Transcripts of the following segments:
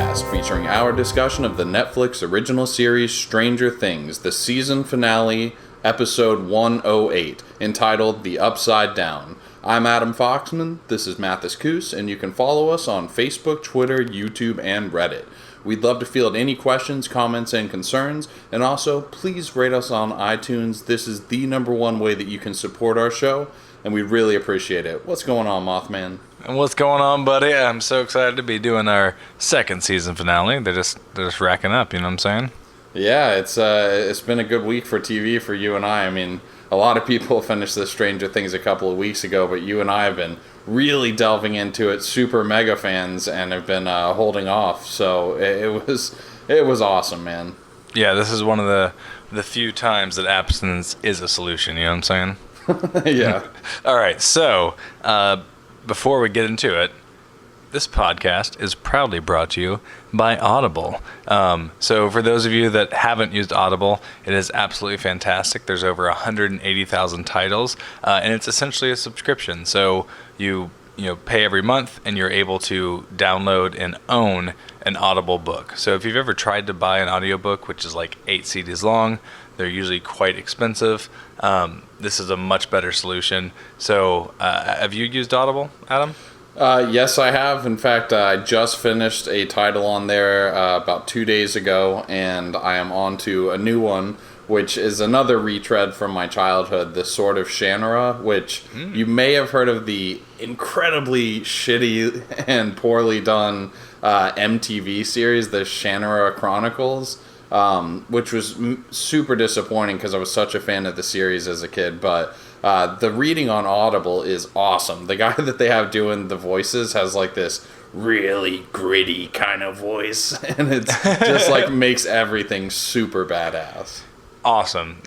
podcast featuring our discussion of the Netflix original series Stranger Things, the season finale, episode 108, entitled The Upside Down. I'm Adam Foxman, this is Mathis Coos, and you can follow us on Facebook, Twitter, YouTube, and Reddit. We'd love to field any questions, comments, and concerns, and also, please rate us on iTunes. This is the number one way that you can support our show, and we really appreciate it. What's going on, Mothman? And what's going on, buddy? I'm so excited to be doing our second season finale. They're just racking up, you know what I'm saying? Yeah, it's been a good week for TV for you and I. I mean, a lot of people finished the Stranger Things a couple of weeks ago, but you and I have been really delving into it, super mega fans, and have been holding off. So it was awesome, man. Yeah, this is one of the few times that abstinence is a solution, you know what I'm saying? Yeah. All right, so before we get into it, this podcast is proudly brought to you by Audible. So for those of you that haven't used Audible, it is absolutely fantastic. There's over 180,000 titles, and it's essentially a subscription. So you pay every month, and you're able to download and own an Audible book. So if you've ever tried to buy an audiobook, which is like 8 CDs long, they're usually quite expensive. This is a much better solution. So have you used Audible, Adam? Yes, I have. In fact, I just finished a title on there about 2 days ago, and I am on to a new one, which is another retread from my childhood, The Sword of Shannara, which you may have heard of the incredibly shitty and poorly done MTV series, The Shannara Chronicles, which was super disappointing because I was such a fan of the series as a kid, but the reading on Audible is awesome. The guy that they have doing the voices has like this really gritty kind of voice, and it just like makes everything super badass. Awesome.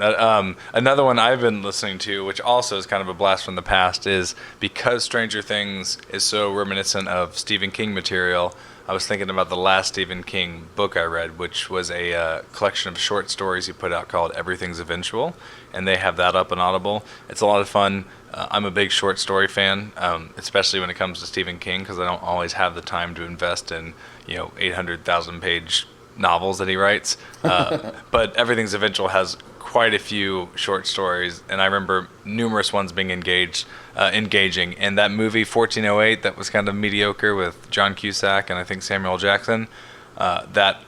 Another one I've been listening to, which also is kind of a blast from the past, is because Stranger Things is so reminiscent of Stephen King material, I was thinking about the last Stephen King book I read, which was a collection of short stories he put out called Everything's Eventual, and they have that up on Audible. It's a lot of fun. I'm a big short story fan, especially when it comes to Stephen King, because I don't always have the time to invest in 800,000 page novels that he writes. But Everything's Eventual has quite a few short stories, and I remember numerous ones being engaging. And that movie 1408 that was kind of mediocre with John Cusack and I think Samuel Jackson, that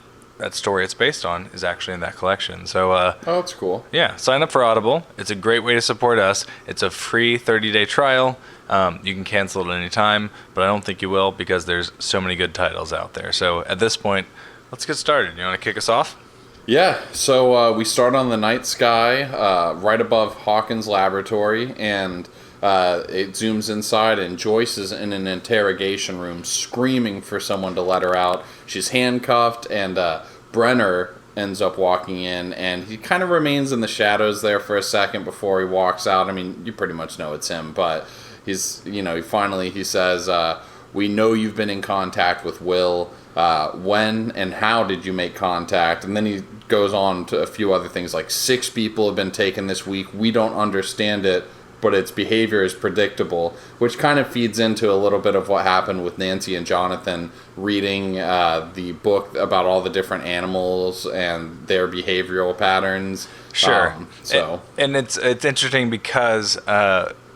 story it's based on is actually in that collection. So oh, that's cool. Yeah, sign up for Audible. It's a great way to support us. It's a free 30-day trial. You can cancel at any time, but I don't think you will because there's so many good titles out there. So at this point, let's get started. You want to kick us off? Yeah, so we start on the night sky right above Hawkins' laboratory, and it zooms inside, and Joyce is in an interrogation room screaming for someone to let her out. She's handcuffed, and Brenner ends up walking in, and he kind of remains in the shadows there for a second before he walks out. I mean, you pretty much know it's him, but he says, "We know you've been in contact with Will. When and how did you make contact?" And then he goes on to a few other things like 6 people have been taken this week. We don't understand it, but its behavior is predictable, which kind of feeds into a little bit of what happened with Nancy and Jonathan reading the book about all the different animals and their behavioral patterns. Sure. And it's interesting because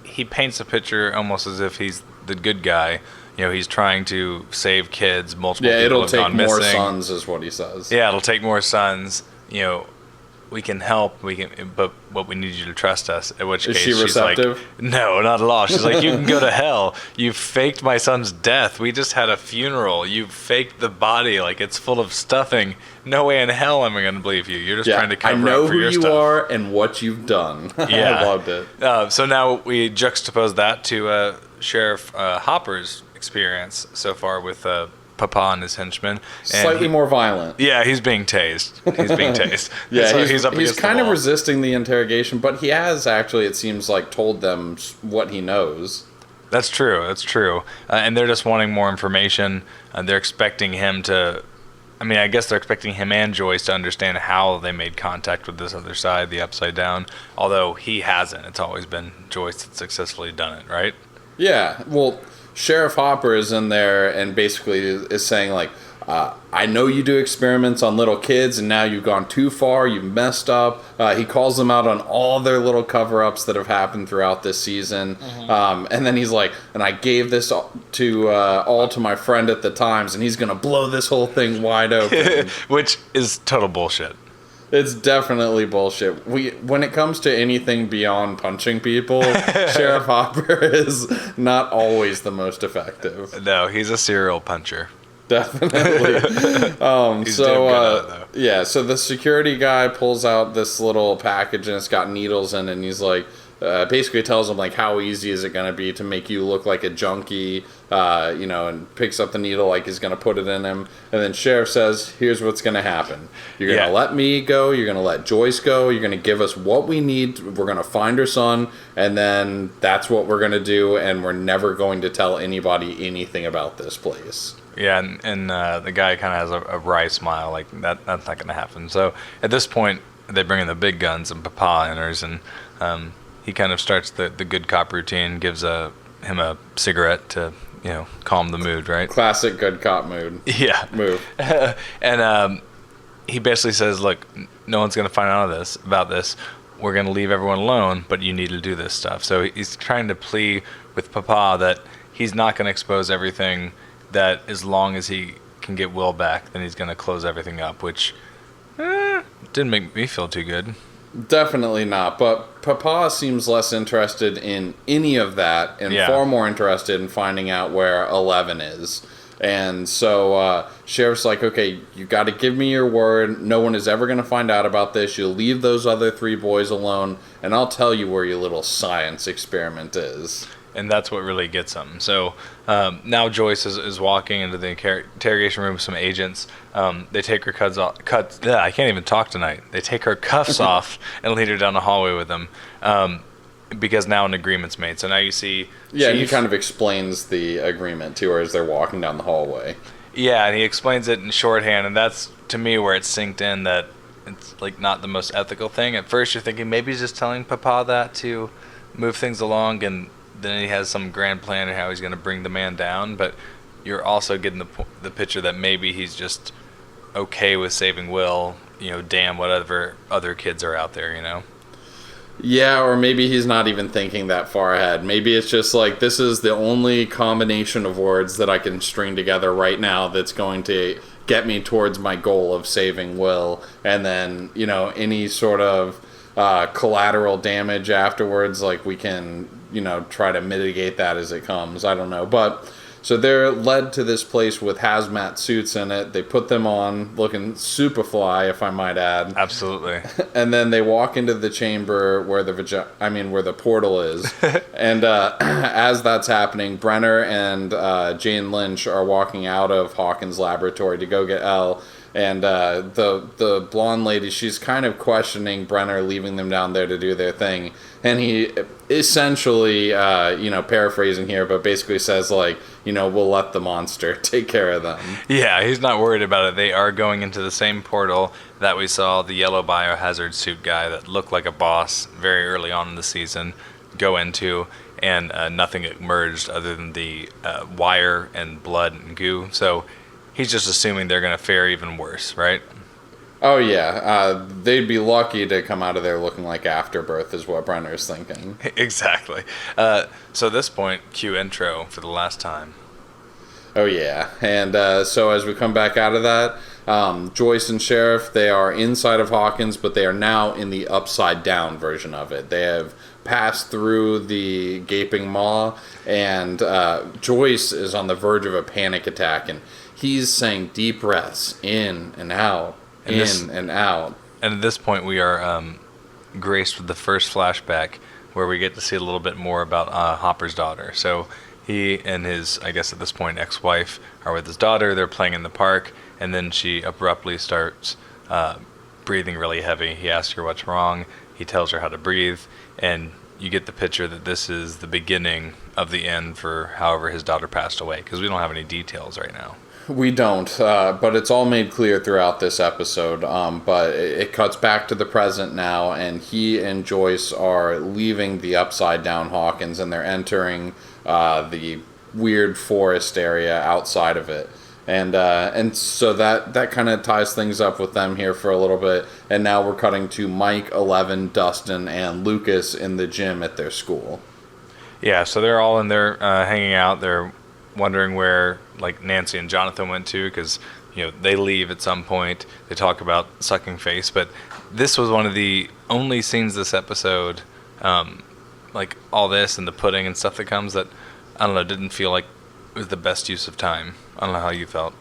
he paints a picture almost as if he's the good guy. He's trying to save kids. Multiple people have gone missing. It'll take more sons, is what he says. Yeah, it'll take more sons. We can help. But what we need you to trust us. At which case she receptive? She's like, no, not at all. She's like, you can go to hell. You faked my son's death. We just had a funeral. You faked the body like it's full of stuffing. No way in hell am I going to believe you. You're just trying to cover up for your stuff. I know who you are and what you've done. Yeah, I loved it. So now we juxtapose that to Sheriff Hopper's experience so far with Papa and his henchmen. Slightly more violent. Yeah, he's being tased. Yeah, so he's kind of resisting the interrogation, but he has actually, it seems like, told them what he knows. That's true. And they're just wanting more information. They're expecting him to... I guess they're expecting him and Joyce to understand how they made contact with this other side, the Upside Down, although he hasn't. It's always been Joyce that's successfully done it, right? Yeah, well, Sheriff Hopper is in there and basically is saying, like, I know you do experiments on little kids, and now you've gone too far. You've messed up. He calls them out on all their little cover-ups that have happened throughout this season. And then he's like, and I gave this all to my friend at the Times, and he's going to blow this whole thing wide open. Which is total bullshit. It's definitely bullshit. When it comes to anything beyond punching people, Sheriff Hopper is not always the most effective. No, he's a serial puncher. Definitely. He's damn good at it, though. Yeah, so the security guy pulls out this little package and it's got needles in it, and he's like, basically tells him like, how easy is it going to be to make you look like a junkie, and picks up the needle like he's going to put it in him. And then Sheriff says, here's what's going to happen. You're going to let me go, you're going to let Joyce go, you're going to give us what we need, we're going to find her son, and then that's what we're going to do, and we're never going to tell anybody anything about this place. Yeah, and the guy kind of has a wry smile, like that's not going to happen. So at this point, they bring in the big guns, and Papa enters, and he kind of starts the good cop routine, gives him a cigarette to calm the mood, right? Classic good cop mood. Yeah, move. And he basically says, "Look, no one's going to find out about this. We're going to leave everyone alone, but you need to do this stuff." So he's trying to plea with Papa that he's not going to expose everything. That as long as he can get Will back, then he's going to close everything up, which didn't make me feel too good. Definitely not, but Papa seems less interested in any of that and far more interested in finding out where 11 is. And so Sheriff's like, okay, you got to give me your word. No one is ever going to find out about this. You'll leave those other 3 boys alone, and I'll tell you where your little science experiment is. And that's what really gets him. So now Joyce is walking into the interrogation room with some agents. They take her I can't even talk tonight. They take her cuffs off and lead her down the hallway with them because now an agreement's made. So now you see... Yeah, he kind of explains the agreement to her as they're walking down the hallway. Yeah, and he explains it in shorthand, and that's, to me, where it synced in that it's like not the most ethical thing. At first you're thinking maybe he's just telling Papa that to move things along, and then he has some grand plan of how he's going to bring the man down, but you're also getting the picture that maybe he's just okay with saving Will, damn whatever other kids are out there, Yeah, or maybe he's not even thinking that far ahead. Maybe it's just like, this is the only combination of words that I can string together right now that's going to get me towards my goal of saving Will, and then, any sort of collateral damage afterwards, like we can try to mitigate that as it comes. I don't know. But so they're led to this place with hazmat suits in it. They put them on, looking super fly, if I might add. Absolutely. And then they walk into the chamber where where the portal is. And as that's happening, Brenner and Jane Lynch are walking out of Hawkins' laboratory to go get Elle. And the blonde lady, she's kind of questioning Brenner leaving them down there to do their thing. And he essentially, paraphrasing here, but basically says, we'll let the monster take care of them. Yeah, he's not worried about it. They are going into the same portal that we saw the yellow biohazard suit guy that looked like a boss very early on in the season go into, and nothing emerged other than the wire and blood and goo. So he's just assuming they're going to fare even worse, right? Oh, yeah. They'd be lucky to come out of there looking like Afterbirth is what Brenner's thinking. Exactly. So at this point, cue intro for the last time. Oh, yeah. And so as we come back out of that, Joyce and Sheriff, they are inside of Hawkins, but they are now in the upside-down version of it. They have passed through the gaping maw, and Joyce is on the verge of a panic attack, and he's saying deep breaths in and out. And out. And at this point, we are graced with the first flashback where we get to see a little bit more about Hopper's daughter. So he and his, I guess at this point, ex-wife are with his daughter. They're playing in the park, and then she abruptly starts breathing really heavy. He asks her what's wrong. He tells her how to breathe, and you get the picture that this is the beginning of the end for however his daughter passed away, because we don't have any details right now. We don't, but it's all made clear throughout this episode. But it cuts back to the present now, and he and Joyce are leaving the upside-down Hawkins, and they're entering the weird forest area outside of it. And so that kind of ties things up with them here for a little bit. And now we're cutting to Mike, 11, Dustin, and Lucas in the gym at their school. Yeah, so they're all in there hanging out. They're wondering where like Nancy and Jonathan went to because they leave at some point. They talk about sucking face, but this was one of the only scenes this episode, like all this and the pudding and stuff that comes that I don't know, didn't feel like it was the best use of time. I don't know how you felt.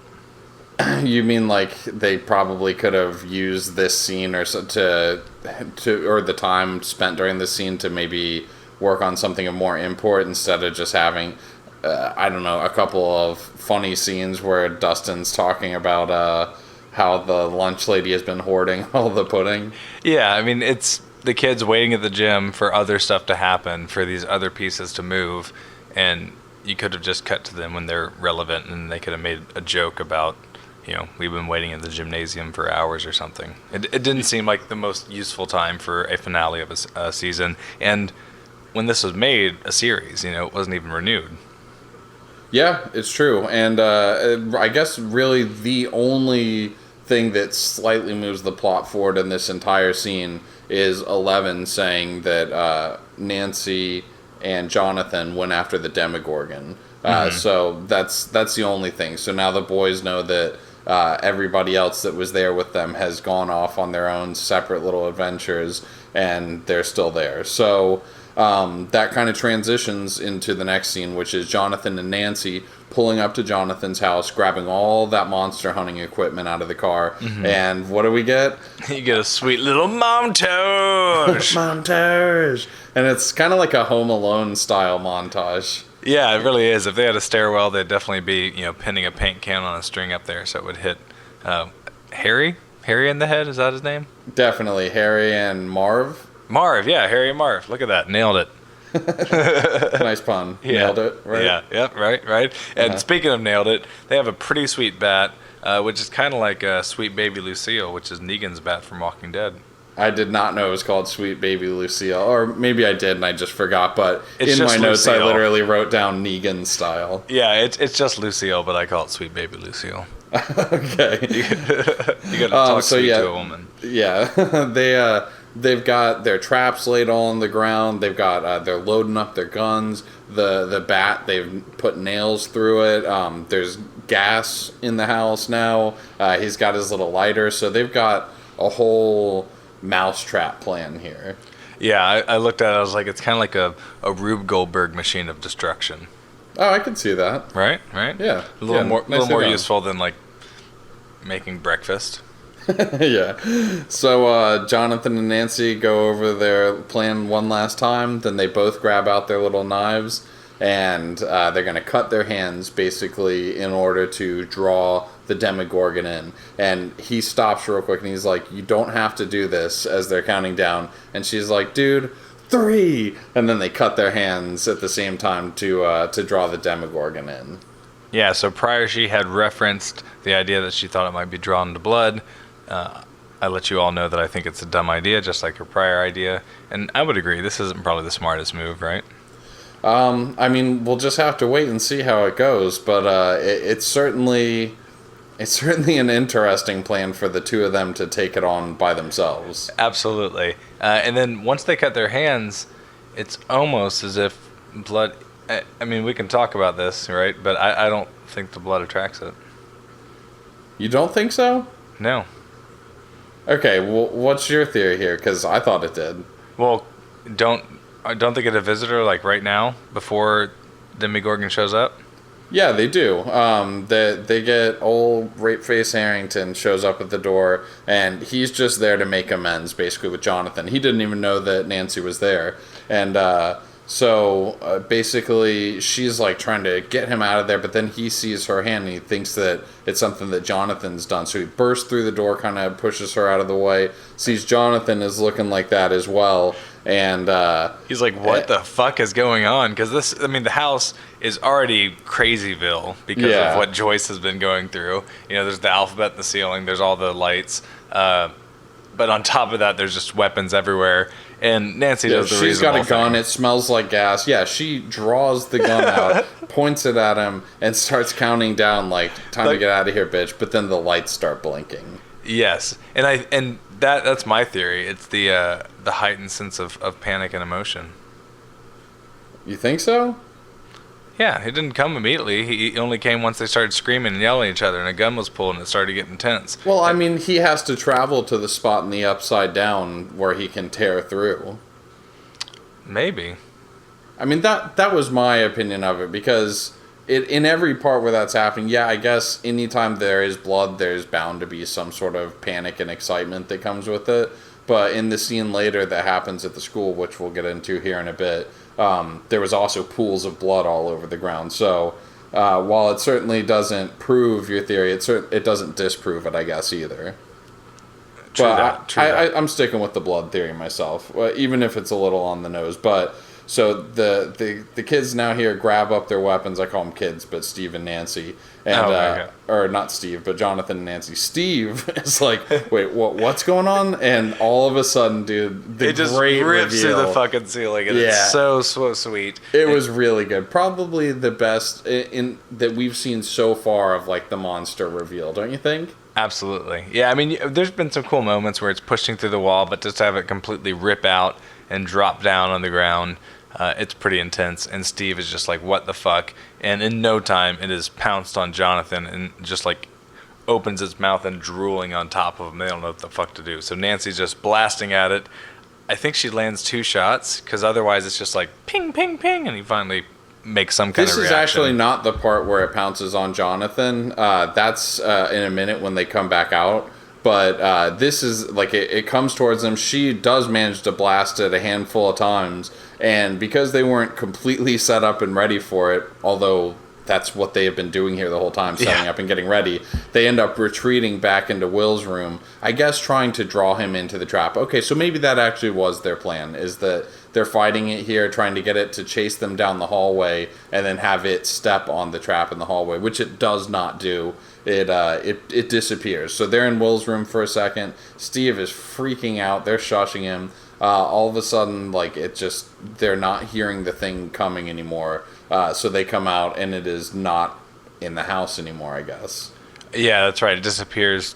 You mean like they probably could have used this scene or so or the time spent during this scene to maybe work on something of more import instead of just having I don't know, a couple of funny scenes where Dustin's talking about how the lunch lady has been hoarding all the pudding. Yeah, I mean, it's the kids waiting at the gym for other stuff to happen, for these other pieces to move, and you could have just cut to them when they're relevant, and they could have made a joke about, we've been waiting in the gymnasium for hours or something. It didn't seem like the most useful time for a finale of a season, and when this was made a series, it wasn't even renewed. Yeah, it's true. And I guess really the only thing that slightly moves the plot forward in this entire scene is 11 saying that Nancy and Jonathan went after the Demogorgon. So that's the only thing. So now the boys know that everybody else that was there with them has gone off on their own separate little adventures, and they're still there. So that kind of transitions into the next scene, which is Jonathan and Nancy pulling up to Jonathan's house, grabbing all that monster hunting equipment out of the car. And what do we get? You get a sweet little montage. Montage. And it's kind of like a Home Alone style montage. Yeah, it really is. If they had a stairwell, they'd definitely be, pinning a paint can on a string up there so it would hit Harry in the head. Is that his name? Definitely. Harry and Marv. Marv, yeah, Harry and Marv. Look at that. Nailed it. Nice pun. Yeah. Nailed it, right? Yeah, yep, right. And speaking of nailed it, they have a pretty sweet bat, which is kind of like Sweet Baby Lucille, which is Negan's bat from Walking Dead. I did not know it was called Sweet Baby Lucille, or maybe I did and I just forgot, but it's in my notes Lucille. I literally wrote down Negan style. Yeah, it's just Lucille, but I call it Sweet Baby Lucille. Okay. You gotta talk sweet to a woman. Yeah, they've got their traps laid all on the ground. They've got they're loading up their guns. The bat, they've put nails through it. There's gas in the house now. He's got his little lighter, so they've got a whole mousetrap plan here. Yeah, I looked at it. I was like, it's kind of like a Rube Goldberg machine of destruction. Oh, I can see that. Right. Yeah, A little more done. useful than like making breakfast. Yeah. So Jonathan and Nancy go over their plan one last time. Then they both grab out their little knives, and they're going to cut their hands basically in order to draw the Demogorgon in. And he stops real quick and he's like, "You don't have to do this," as they're counting down. And she's like, "Dude, 3!" And then they cut their hands at the same time to draw the Demogorgon in. Yeah, so prior she had referenced the idea that she thought it might be drawn to blood. I let you all know that I think it's a dumb idea, just like her prior idea. And I would agree, this isn't probably the smartest move, right? I mean, we'll just have to wait and see how it goes, but it's certainly an interesting plan for the two of them to take it on by themselves. Absolutely. And then once they cut their hands, it's almost as if blood... I mean, we can talk about this, right? But I don't think the blood attracts it. You don't think so? No. Okay, well, what's your theory here? Because I thought it did. Well, don't they get a visitor, like, right now, before Demogorgon shows up? Yeah, they do. They get old Rape-Face Harrington shows up at the door, and he's just there to make amends, basically, with Jonathan. He didn't even know that Nancy was there. And so basically, she's like trying to get him out of there, but then he sees her hand and he thinks that it's something that Jonathan's done. So he bursts through the door, kind of pushes her out of the way, sees Jonathan is looking like that as well. And he's like, what the fuck is going on? Because the house is already crazyville because of what Joyce has been going through. There's the alphabet in the ceiling, there's all the lights. But on top of that, there's just weapons everywhere. And Nancy does the she's got a reasonable gun. thing. It smells like gas. Yeah, she draws the gun out, points it at him, and starts counting down like, time to get out of here, bitch. But then the lights start blinking. Yes, and that's my theory. It's the heightened sense of panic and emotion. You think so? Yeah, it didn't come immediately. He only came once they started screaming and yelling at each other, and a gun was pulled, and it started getting tense. Well, I mean, he has to travel to the spot in the Upside Down where he can tear through. Maybe. I mean, that was my opinion of it, because in every part where that's happening, yeah, I guess anytime there is blood, there's bound to be some sort of panic and excitement that comes with it. But in the scene later that happens at the school, which we'll get into here in a bit, there was also pools of blood all over the ground. So while it certainly doesn't prove your theory, it doesn't disprove it, I guess, either. True But that. I'm sticking with the blood theory myself, even if it's a little on the nose. But so the kids now here grab up their weapons. I call them kids, but Steve and Nancy, and or not Steve, but Jonathan and Nancy. Steve is like, wait, what's going on? And all of a sudden, dude, it just great rips reveal. through the fucking ceiling, and it's so sweet. It was really good. Probably the best in that we've seen so far of like the monster reveal, don't you think? Absolutely. Yeah, I mean, there's been some cool moments where it's pushing through the wall, but just to have it completely rip out and drop down on the ground, it's pretty intense. And Steve is just like, what the fuck? And in no time, it is pounced on Jonathan and just like opens its mouth and drooling on top of him. They don't know what the fuck to do. So Nancy's just blasting at it. I think she lands 2 shots, because otherwise it's just like ping, ping, ping, and he finally makes some kind of reaction. This is actually not the part where it pounces on Jonathan. That's in a minute when they come back out. But this is like it comes towards them. She does manage to blast it a handful of times. And because they weren't completely set up and ready for it, although that's what they have been doing here the whole time, setting up and getting ready, they end up retreating back into Will's room, I guess trying to draw him into the trap. Okay, so maybe that actually was their plan, is that they're fighting it here, trying to get it to chase them down the hallway, and then have it step on the trap in the hallway, which it does not do. It disappears. So they're in Will's room for a second. Steve is freaking out. They're shushing him. All of a sudden, like, they're not hearing the thing coming anymore. So they come out, and it is not in the house anymore, I guess. Yeah, that's right. It disappears,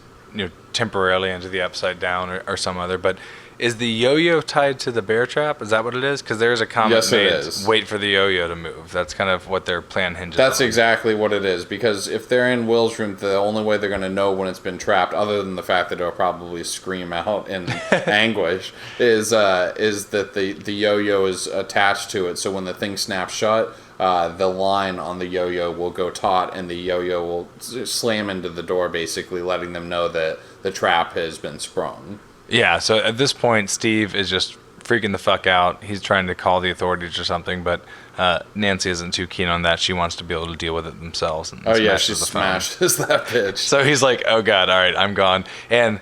temporarily into the Upside Down or some other. But is the yo-yo tied to the bear trap? Is that what it is? Because there's a comment made, wait for the yo-yo to move. That's kind of what their plan hinges on. That's exactly what it is. Because if they're in Will's room, the only way they're going to know when it's been trapped, other than the fact that it'll probably scream out in anguish, is that the yo-yo is attached to it. So when the thing snaps shut, the line on the yo-yo will go taut, and the yo-yo will slam into the door, basically letting them know that the trap has been sprung. Yeah, so at this point, Steve is just freaking the fuck out. He's trying to call the authorities or something, but Nancy isn't too keen on that. She wants to be able to deal with it themselves. And she smashes that bitch. So he's like, oh god, all right, I'm gone. And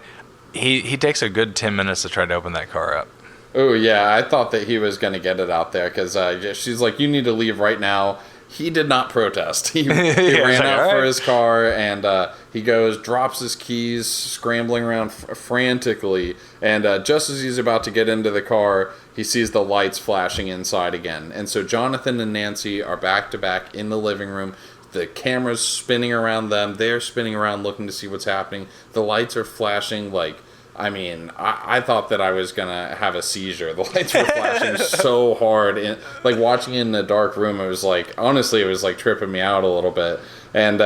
he takes a good 10 minutes to try to open that car up. Oh, yeah, I thought that he was going to get it out there, because she's like, you need to leave right now. He did not protest. He ran out for his car, and he goes, drops his keys, scrambling around frantically, and just as he's about to get into the car, he sees the lights flashing inside again. And so Jonathan and Nancy are back-to-back in the living room. The camera's spinning around them. They're spinning around looking to see what's happening. The lights are flashing like... I mean, I thought that I was going to have a seizure. The lights were flashing so hard. Like, watching it in a dark room, it was like, honestly, it was like tripping me out a little bit. And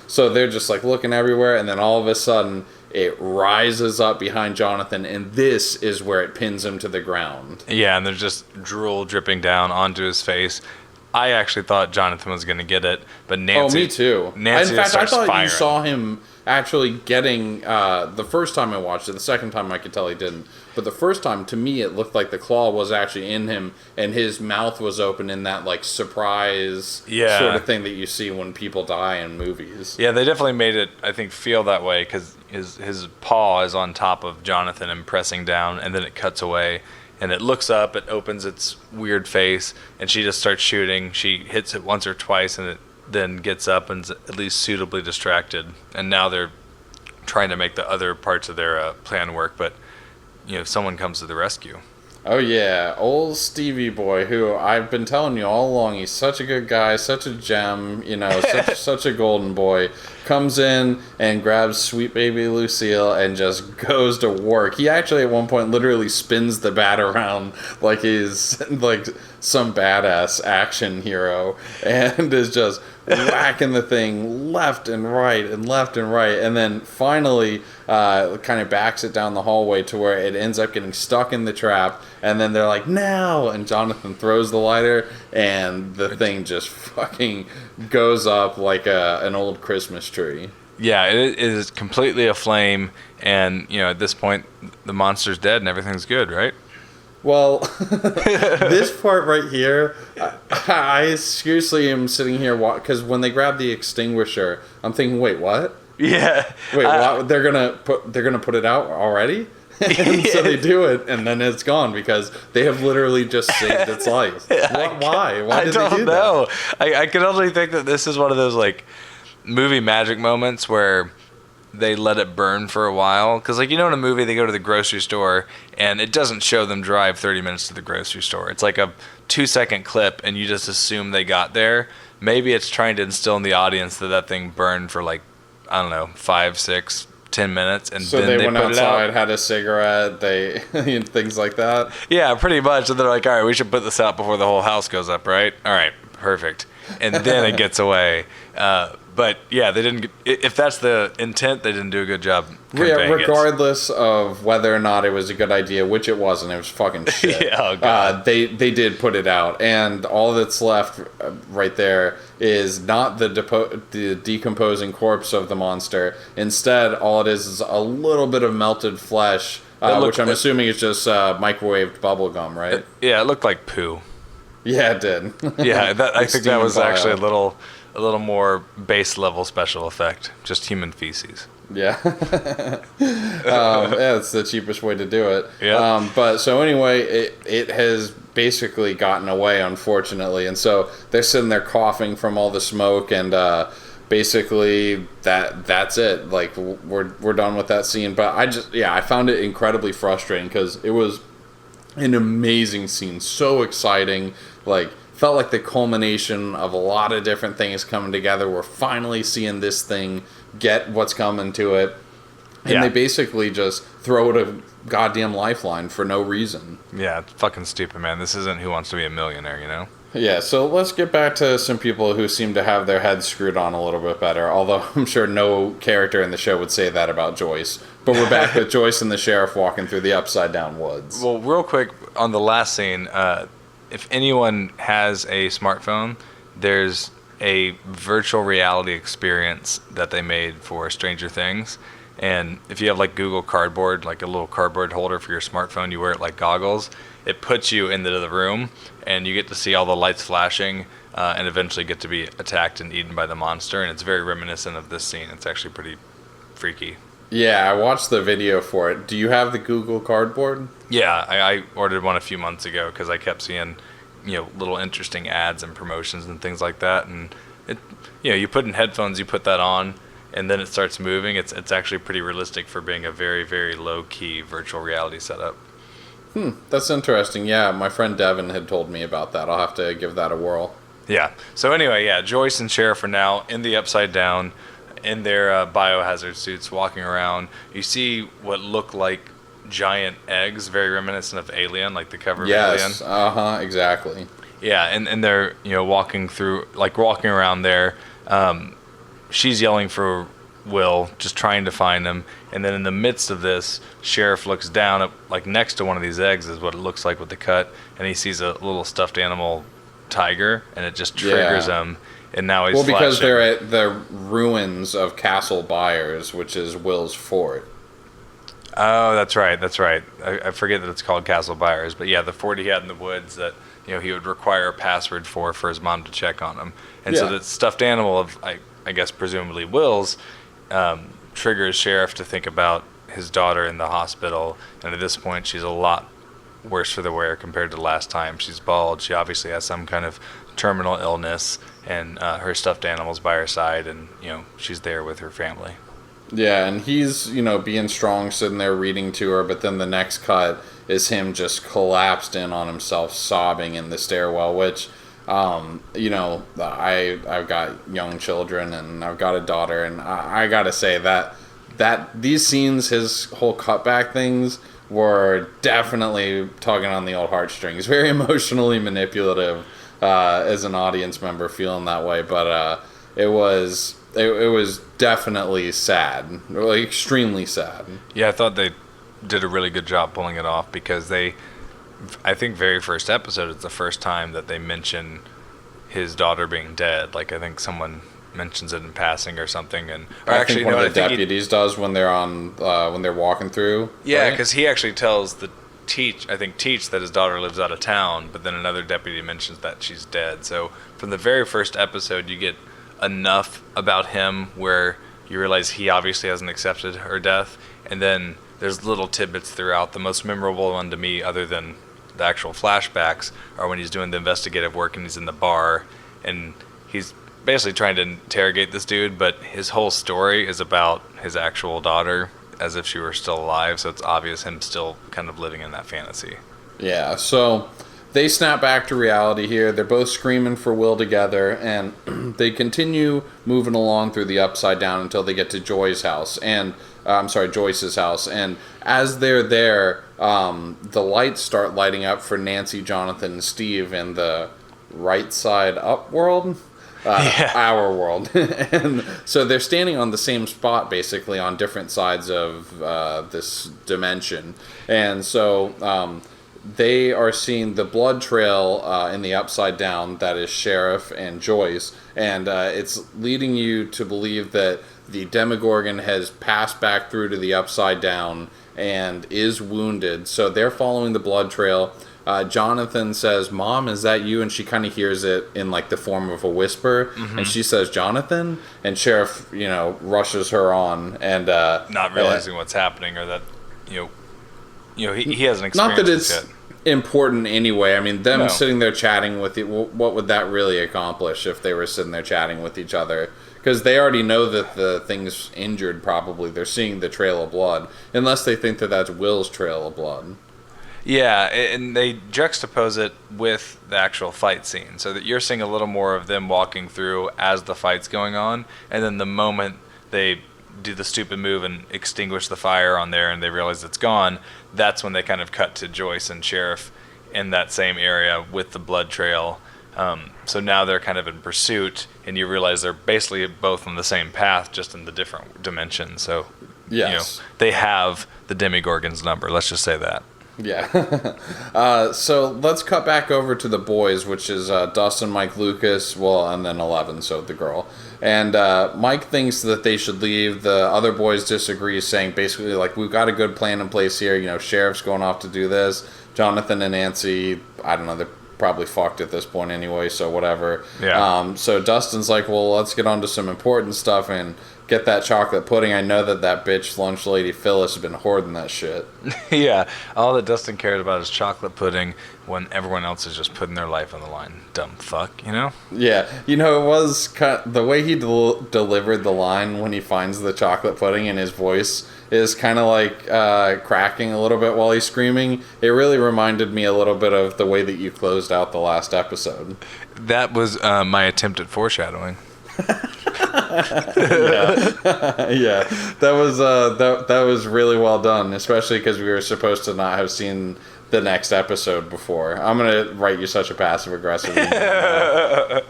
so they're just like looking everywhere. And then all of a sudden, it rises up behind Jonathan. And this is where it pins him to the ground. Yeah, and there's just drool dripping down onto his face. I actually thought Jonathan was going to get it, but Nancy... Oh, me too. Nancy in fact, I thought firing. You saw him actually getting... the first time I watched it, the second time I could tell he didn't. But the first time, to me, it looked like the claw was actually in him, and his mouth was open in that, like, surprise sort of thing that you see when people die in movies. Yeah, they definitely made it, I think, feel that way, because his paw is on top of Jonathan and pressing down, and then it cuts away. And it looks up, it opens its weird face, and she just starts shooting. She hits it once or twice, and it then gets up and is at least suitably distracted. And now they're trying to make the other parts of their plan work, but someone comes to the rescue. Oh yeah, old Stevie boy, who I've been telling you all along, he's such a good guy, such a gem, such a golden boy. Comes in and grabs sweet baby Lucille and just goes to work. He actually at one point literally spins the bat around like he's like some badass action hero and is just whacking the thing left and right and left and right, and then finally kind of backs it down the hallway to where it ends up getting stuck in the trap, and then they're like, now, and Jonathan throws the lighter and the thing just fucking goes up like an old Christmas tree. Yeah, it is completely aflame, and at this point the monster's dead and everything's good, right? Well, this part right here, I seriously am sitting here because when they grab the extinguisher, I'm thinking, wait, what? Yeah. Wait, what? They're gonna put it out already? And so they do it, and then it's gone because they have literally just saved its life. Why? Why did they do that? I don't know. I can only think that this is one of those like movie magic moments where they let it burn for a while, because in a movie they go to the grocery store and it doesn't show them drive 30 minutes to the grocery store. It's like a 2-second clip and you just assume they got there. Maybe it's trying to instill in the audience that thing burned for 5, 6, 10 minutes, and so then they went put outside, it out. had a cigarette, they things like that. Yeah, pretty much. And they're like, all right, we should put this out before the whole house goes up, right? All right, perfect. And then it gets away. But yeah, they didn't. If that's the intent, they didn't do a good job conveying regardless of whether or not it was a good idea, which it wasn't. It was fucking shit. Yeah, oh God. They did put it out, and all that's left right there is not the decomposing corpse of the monster. Instead, all it is a little bit of melted flesh, which I'm assuming is just microwaved bubble gum, right? Yeah, it looked like poo. Yeah, it did. Yeah, I think that was actually a little more base level special effect, just human feces. Yeah. Yeah, it's the cheapest way to do it. Yeah. But so anyway, it has basically gotten away, unfortunately, and so they're sitting there coughing from all the smoke, and basically that's it. Like we're done with that scene. But I found it incredibly frustrating because it was an amazing scene, so exciting, felt like the culmination of a lot of different things coming together. We're finally seeing this thing get what's coming to it, and they basically just throw it a goddamn lifeline for no reason. Yeah, it's fucking stupid, man. This isn't Who Wants to Be a Millionaire, Yeah, so let's get back to some people who seem to have their heads screwed on a little bit better, although I'm sure no character in the show would say that about Joyce. But we're back with Joyce and the sheriff walking through the upside-down woods. Well, real quick, on the last scene, if anyone has a smartphone, there's a virtual reality experience that they made for Stranger Things. And if you have Google Cardboard, a little cardboard holder for your smartphone, you wear it like goggles, it puts you into the room and you get to see all the lights flashing and eventually get to be attacked and eaten by the monster. And it's very reminiscent of this scene. It's actually pretty freaky. Yeah, I watched the video for it. Do you have the Google Cardboard? Yeah, I ordered one a few months ago because I kept seeing, little interesting ads and promotions and things like that. And it, you put in headphones, you put that on, and then it starts moving. It's actually pretty realistic for being a very, very low key virtual reality setup. That's interesting. Yeah, my friend Devin had told me about that. I'll have to give that a whirl. Yeah. So anyway, Joyce and Sheriff are now in the Upside Down, in their biohazard suits, walking around. You see what look like giant eggs, very reminiscent of Alien, like the cover of Alien. Yes, exactly. Yeah, and they're walking around there. She's yelling for Will, just trying to find him, and then in the midst of this, Sheriff looks down at next to one of these eggs is what it looks like with the cut, and he sees a little stuffed animal tiger, and it just triggers him. And now he's because flashing. they're at the ruins of Castle Byers, which is Will's fort. Oh, that's right. I forget that it's called Castle Byers, but yeah, the fort he had in the woods that he would require a password for his mom to check on him, and so the stuffed animal of I guess presumably Will's triggers Sheriff to think about his daughter in the hospital, and at this point she's a lot worse for the wear compared to last time. She's bald. She obviously has some kind of terminal illness, and her stuffed animal's by her side, and she's there with her family. Yeah, and he's, being strong, sitting there reading to her, but then the next cut is him just collapsed in on himself, sobbing in the stairwell, which, I've got young children, and I've got a daughter, and I gotta say that these scenes, his whole cutback things, were definitely tugging on the old heartstrings. Very emotionally manipulative, as an audience member feeling that way, but it was definitely sad, really extremely sad. Yeah, I thought they did a really good job pulling it off, because I think very first episode is the first time that they mention his daughter being dead. Like, I think someone mentions it in passing or something, I think one of the deputies does when they're when they're walking through. Yeah, because he actually tells Teach that his daughter lives out of town, but then another deputy mentions that she's dead. So from the very first episode, you get enough about him where you realize he obviously hasn't accepted her death, and then there's little tidbits throughout. The most memorable one to me, other than the actual flashbacks, are when he's doing the investigative work and he's in the bar, and he's basically trying to interrogate this dude, but his whole story is about his actual daughter, as if she were still alive, so it's obvious him still kind of living in that fantasy. Yeah, so they snap back to reality here. They're both screaming for Will together, and they continue moving along through the Upside Down until they get to Joyce's house. And as they're there, the lights start lighting up for Nancy, Jonathan, and Steve in the right side up world. Our world. And so they're standing on the same spot, basically, on different sides of this dimension. And so they are seeing the blood trail in the Upside Down, that is Sheriff and Joyce, and it's leading you to believe that the Demogorgon has passed back through to the Upside Down and is wounded. So they're following the blood trail. Jonathan says, "Mom, is that you?" And she kind of hears it in like the form of a whisper, and she says, "Jonathan?" And Sheriff, rushes her on, and not realizing what's happening, or that he hasn't experienced not that it's yet. Important anyway. I mean, them sitting there chatting with you, what would that really accomplish if they were sitting there chatting with each other? Because they already know that the thing's injured, probably. They're seeing the trail of blood, unless they think that that's Will's trail of blood. Yeah, and they juxtapose it with the actual fight scene, so that you're seeing a little more of them walking through as the fight's going on, and then the moment they do the stupid move and extinguish the fire on there and they realize it's gone, that's when they kind of cut to Joyce and Sheriff in that same area with the blood trail. So now they're kind of in pursuit, and you realize they're basically both on the same path, just in the different dimensions. So, yes. They have the Demogorgon's number, let's just say that. Yeah. So let's cut back over to the boys, which is Dustin, Mike, Lucas, and then 11, so the girl. And Mike thinks that they should leave. The other boys disagree, saying basically, like, we've got a good plan in place here. Sheriff's going off to do this. Jonathan and Nancy, I don't know, they're probably fucked at this point anyway, so whatever. Yeah. So Dustin's like, well, let's get on to some important stuff and get that chocolate pudding. I know that bitch lunch lady Phyllis has been hoarding that shit. Yeah, all that Dustin cares about is chocolate pudding when everyone else is just putting their life on the line. Dumb fuck, Yeah, it was the way he delivered the line when he finds the chocolate pudding, and his voice is kind of like cracking a little bit while he's screaming. It really reminded me a little bit of the way that you closed out the last episode. That was my attempt at foreshadowing. Yeah, that was really well done, especially because we were supposed to not have seen the next episode before. I'm gonna write you such a passive aggressive email.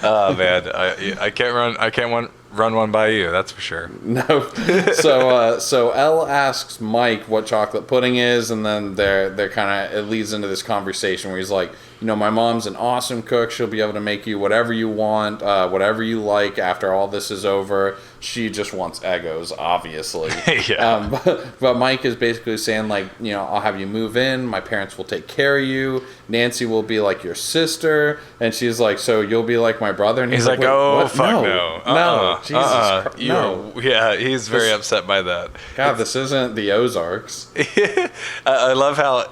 Oh man, I can't run one by you, that's for sure. No. So Elle asks Mike what chocolate pudding is, and then they're kind of, it leads into this conversation where he's like, my mom's an awesome cook. She'll be able to make you whatever you want, whatever you like after all this is over. She just wants Eggos, obviously. Yeah. But Mike is basically saying, like, I'll have you move in. My parents will take care of you. Nancy will be like your sister. And she's like, so you'll be like my brother? And he's like, oh, what? Fuck no. No. Jesus Christ. No. Yeah, he's very upset by that. God, this isn't the Ozarks. I love how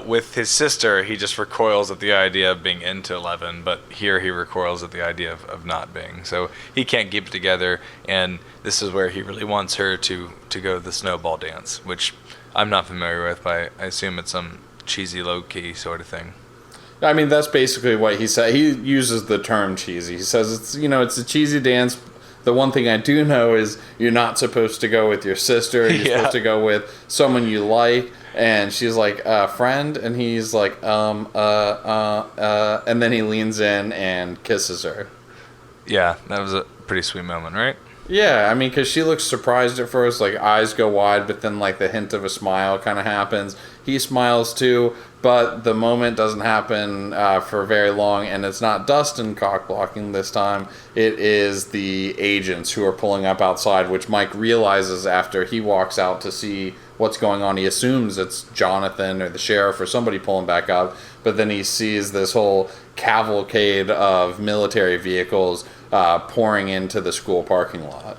with his sister, he just recoils at the idea of being into Eleven, but here he recoils at the idea of not being. So he can't keep it together, and this is where he really wants her to go to the snowball dance, which I'm not familiar with, but I assume it's some cheesy, low-key sort of thing. I mean, that's basically what he said. He uses the term cheesy. He says it's a cheesy dance. The one thing I do know is you're not supposed to go with your sister. You're supposed to go with someone you like. And she's like, friend? And he's like, and then he leans in and kisses her. Yeah, that was a pretty sweet moment, right? Yeah, I mean, because she looks surprised at first, like, eyes go wide, but then, like, the hint of a smile kind of happens. He smiles, too, but the moment doesn't happen for very long, and it's not Dustin cock-blocking this time. It is the agents who are pulling up outside, which Mike realizes after he walks out to see what's going on. He assumes it's Jonathan or the sheriff or somebody pulling back up, but then he sees this whole cavalcade of military vehicles pouring into the school parking lot.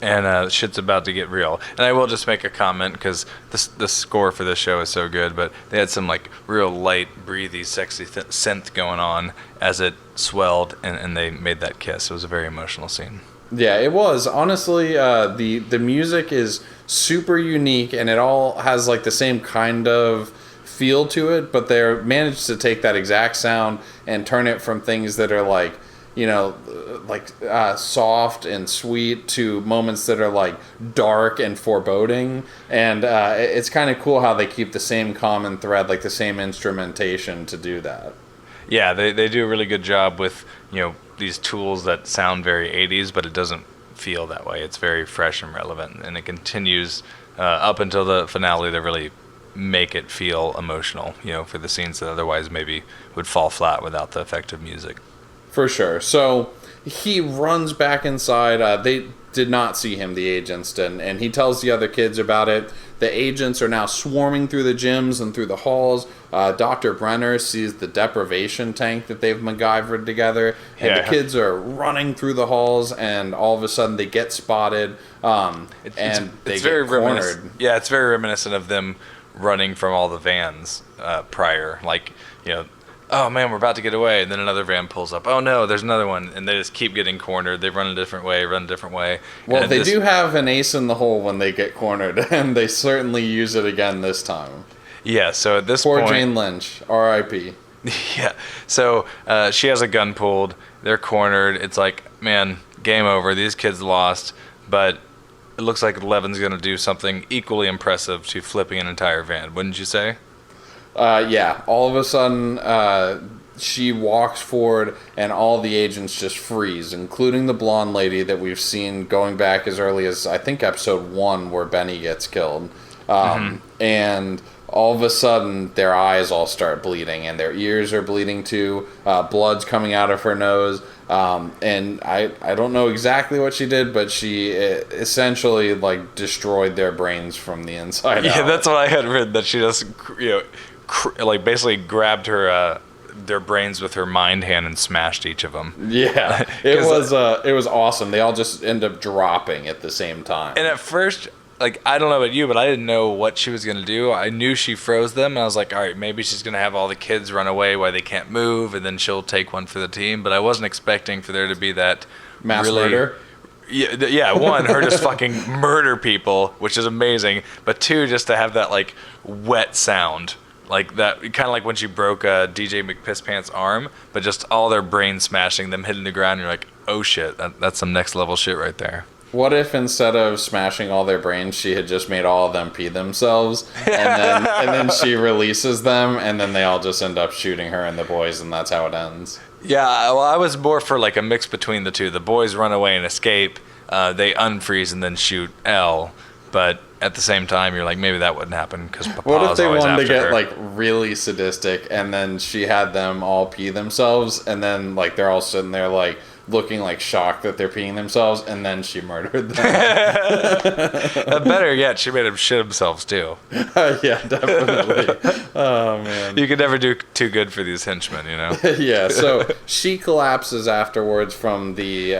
And shit's about to get real. And I will just make a comment, because the score for this show is so good, but they had some like real light, breathy, sexy synth going on as it swelled, and they made that kiss. It was a very emotional scene. Yeah, it was. Honestly, the music is super unique, and it all has like the same kind of feel to it, but they managed to take that exact sound and turn it from things that are like, soft and sweet to moments that are like dark and foreboding. And it's kind of cool how they keep the same common thread, like the same instrumentation to do that. Yeah, they do a really good job with, these tools that sound very 80s, but it doesn't feel that way. It's very fresh and relevant, and it continues up until the finale to really make it feel emotional, for the scenes that otherwise maybe would fall flat without the effective music. For sure. So he runs back inside. They did not see him, the agents, and he tells the other kids about it. The agents are now swarming through the gyms and through the halls. Dr. Brenner sees the deprivation tank that they've MacGyvered together, and the kids are running through the halls, and all of a sudden they get spotted, and they get cornered. Yeah, it's very reminiscent of them running from all the vans prior. Like, oh man, we're about to get away, and then another van pulls up. Oh no, there's another one, and they just keep getting cornered. They run a different way. Well, they do have an ace in the hole when they get cornered, and they certainly use it again this time. Yeah, so at this point... Poor Jane Lynch, R.I.P. Yeah, so she has a gun pulled. They're cornered. It's like, man, game over. These kids lost, but it looks like Eleven's going to do something equally impressive to flipping an entire van, wouldn't you say? Yeah, all of a sudden, she walks forward, and all the agents just freeze, including the blonde lady that we've seen going back as early as, I think, episode 1, where Benny gets killed. And all of a sudden, their eyes all start bleeding, and their ears are bleeding too. Blood's coming out of her nose. And I don't know exactly what she did, but she essentially, like, destroyed their brains from the inside out. Yeah, that's what I had read, that she just, basically grabbed her their brains with her mind hand and smashed each of them. Yeah, it was awesome. They all just end up dropping at the same time. And at first, I don't know about you, but I didn't know what she was going to do. I knew she froze them, and I was like, all right, maybe she's going to have all the kids run away while they can't move, and then she'll take one for the team. But I wasn't expecting for there to be that mass murder. Yeah, one, her just fucking murder people, which is amazing. But two, just to have that, wet sound. Like that, kind of like when she broke DJ McPissPants' arm, but just all their brain smashing, them hitting the ground, and you're like, oh shit, that's some next level shit right there. What if instead of smashing all their brains, she had just made all of them pee themselves, and then she releases them, and then they all just end up shooting her and the boys, and that's how it ends? Yeah, well, I was more for a mix between the two. The boys run away and escape, they unfreeze and then shoot Elle, but at the same time, you're like, maybe that wouldn't happen because Papa's What if they always wanted to after get her. really sadistic, and then she had them all pee themselves, and then they're all sitting there looking shocked that they're peeing themselves, and then she murdered them? Better yet, she made them shit themselves too. Yeah, definitely. Oh man, you could never do too good for these henchmen, Yeah, so she collapses afterwards from the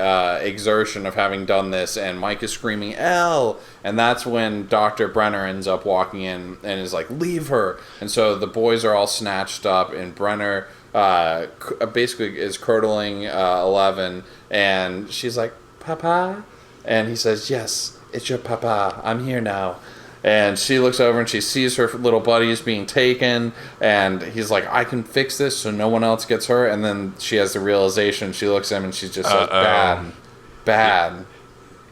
exertion of having done this, and Mike is screaming, Elle, And that's when Dr. Brenner ends up walking in and is like, leave her. And so the boys are all snatched up, and Brenner basically is curdling 11, and she's like, Papa? And he says, yes, it's your papa. I'm here now. And she looks over and she sees her little buddies being taken, and he's like, I can fix this so no one else gets hurt. And then she has the realization. She looks at him and she just says, bad.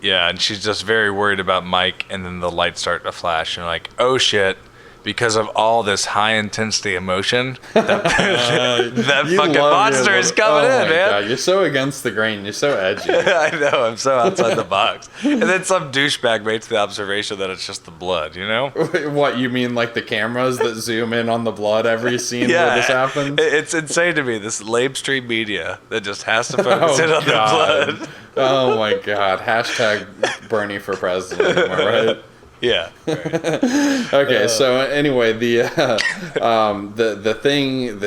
Yeah, and she's just very worried about Mike, and then the lights start to flash, and like, oh shit. Because of all this high intensity emotion, that fucking monster is coming in, man. God, you're so against the grain. You're so edgy. I know. I'm so outside the box. And then some douchebag makes the observation that it's just the blood. You know? What you mean, like the cameras that zoom in on the blood every scene where this happens? It's insane to me. This lamestream media that just has to focus in on the blood. Oh my God! Hashtag Bernie for president. Am I right? Yeah. Okay, so anyway, the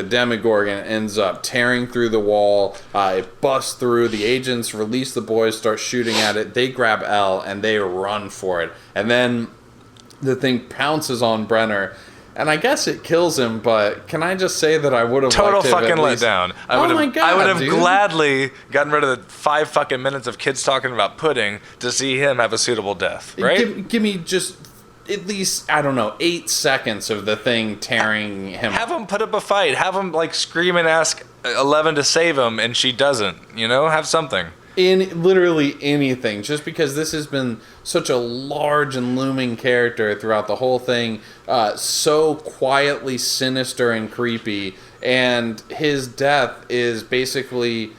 Demogorgon ends up tearing through the wall. It busts through. The agents release the boys, start shooting at it. They grab Elle and they run for it. And then the thing pounces on Brenner. And I guess it kills him, but can I just say that I would have total liked fucking let down. I would have gladly gotten rid of the 5 fucking minutes of kids talking about pudding to see him have a suitable death, right? Give me just at least, I don't know, 8 seconds of the thing tearing him. Have him put up a fight. Have him like scream and ask 11 to save him, and she doesn't. You know, have something. In literally anything, just because this has been such a large and looming character throughout the whole thing, so quietly sinister and creepy, and his death is basically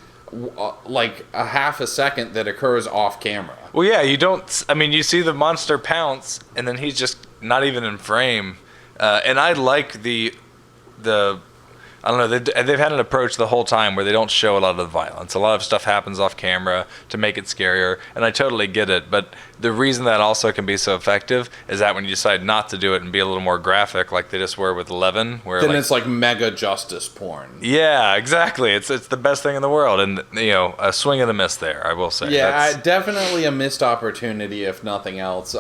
like a half a second that occurs off camera. Well, yeah, you see the monster pounce, and then he's just not even in frame, and I like the I don't know, they've had an approach the whole time where they don't show a lot of the violence. A lot of stuff happens off camera to make it scarier, and I totally get it. But the reason that also can be so effective is that when you decide not to do it and be a little more graphic, like they just were with 11, where then it's like mega justice porn. Yeah, exactly. It's the best thing in the world, and a swing and a miss there, I will say. Yeah, definitely a missed opportunity, if nothing else.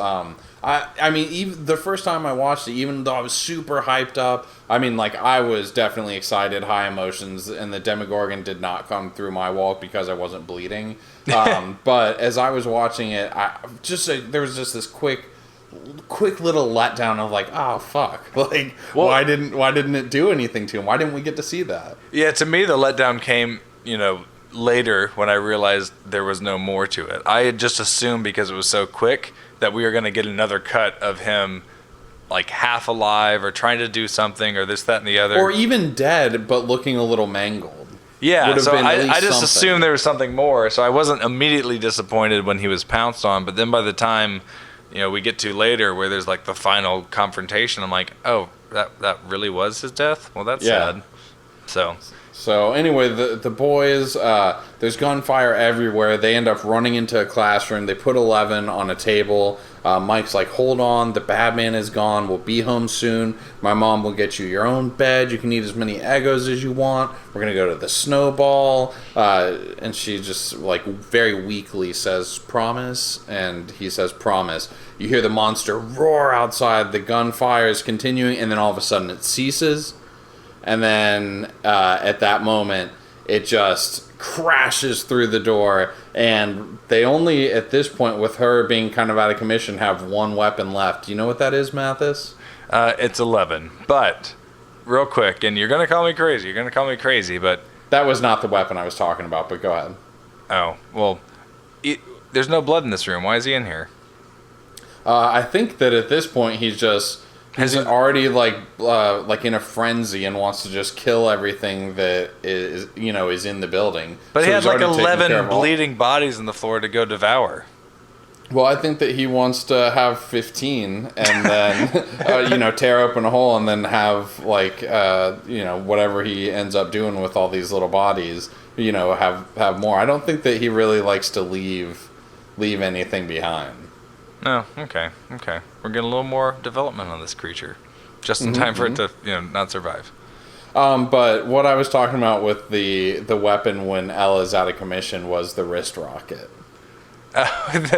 I mean, even the first time I watched it, even though I was super hyped up, I mean, like, I was definitely excited, high emotions, and the Demogorgon did not come through my wall because I wasn't bleeding. But as I was watching it, there was just this quick little letdown of like, oh fuck, like, why didn't it do anything to him? Why didn't we get to see that? Yeah, to me, the letdown came, later when I realized there was no more to it. I had just assumed because it was so quick that we were going to get another cut of him like half alive or trying to do something or this, that, and the other. Or even dead, but looking a little mangled. Yeah, so I just assumed there was something more, so I wasn't immediately disappointed when he was pounced on, but then by the time, we get to later where there's like the final confrontation, I'm like, oh, that really was his death? Well, that's sad. So anyway, the boys, there's gunfire everywhere. They end up running into a classroom. They put 11 on a table. Mike's like, hold on, the bad man is gone. We'll be home soon. My mom will get you your own bed. You can eat as many Eggos as you want. We're going to go to the snowball. And she just like very weakly says, promise. And he says, promise. You hear the monster roar outside. The gunfire is continuing. And then all of a sudden it ceases. And then at that moment, it just crashes through the door. And they only, at this point, with her being kind of out of commission, have one weapon left. Do you know what that is, Mathis? It's 11. But, real quick, and you're going to call me crazy, but... That was not the weapon I was talking about, but go ahead. Oh, well, there's no blood in this room. Why is he in here? I think that at this point, he's already like in a frenzy and wants to just kill everything that is in the building. But so he had like 11 bleeding bodies on the floor to go devour. Well, I think that he wants to have 15 and then tear open a hole and then have like whatever he ends up doing with all these little bodies. Have more. I don't think that he really likes to leave anything behind. Oh, okay. We're getting a little more development on this creature, just in time for it to, not survive. But what I was talking about with the weapon when Elle is out of commission was the wrist rocket. That's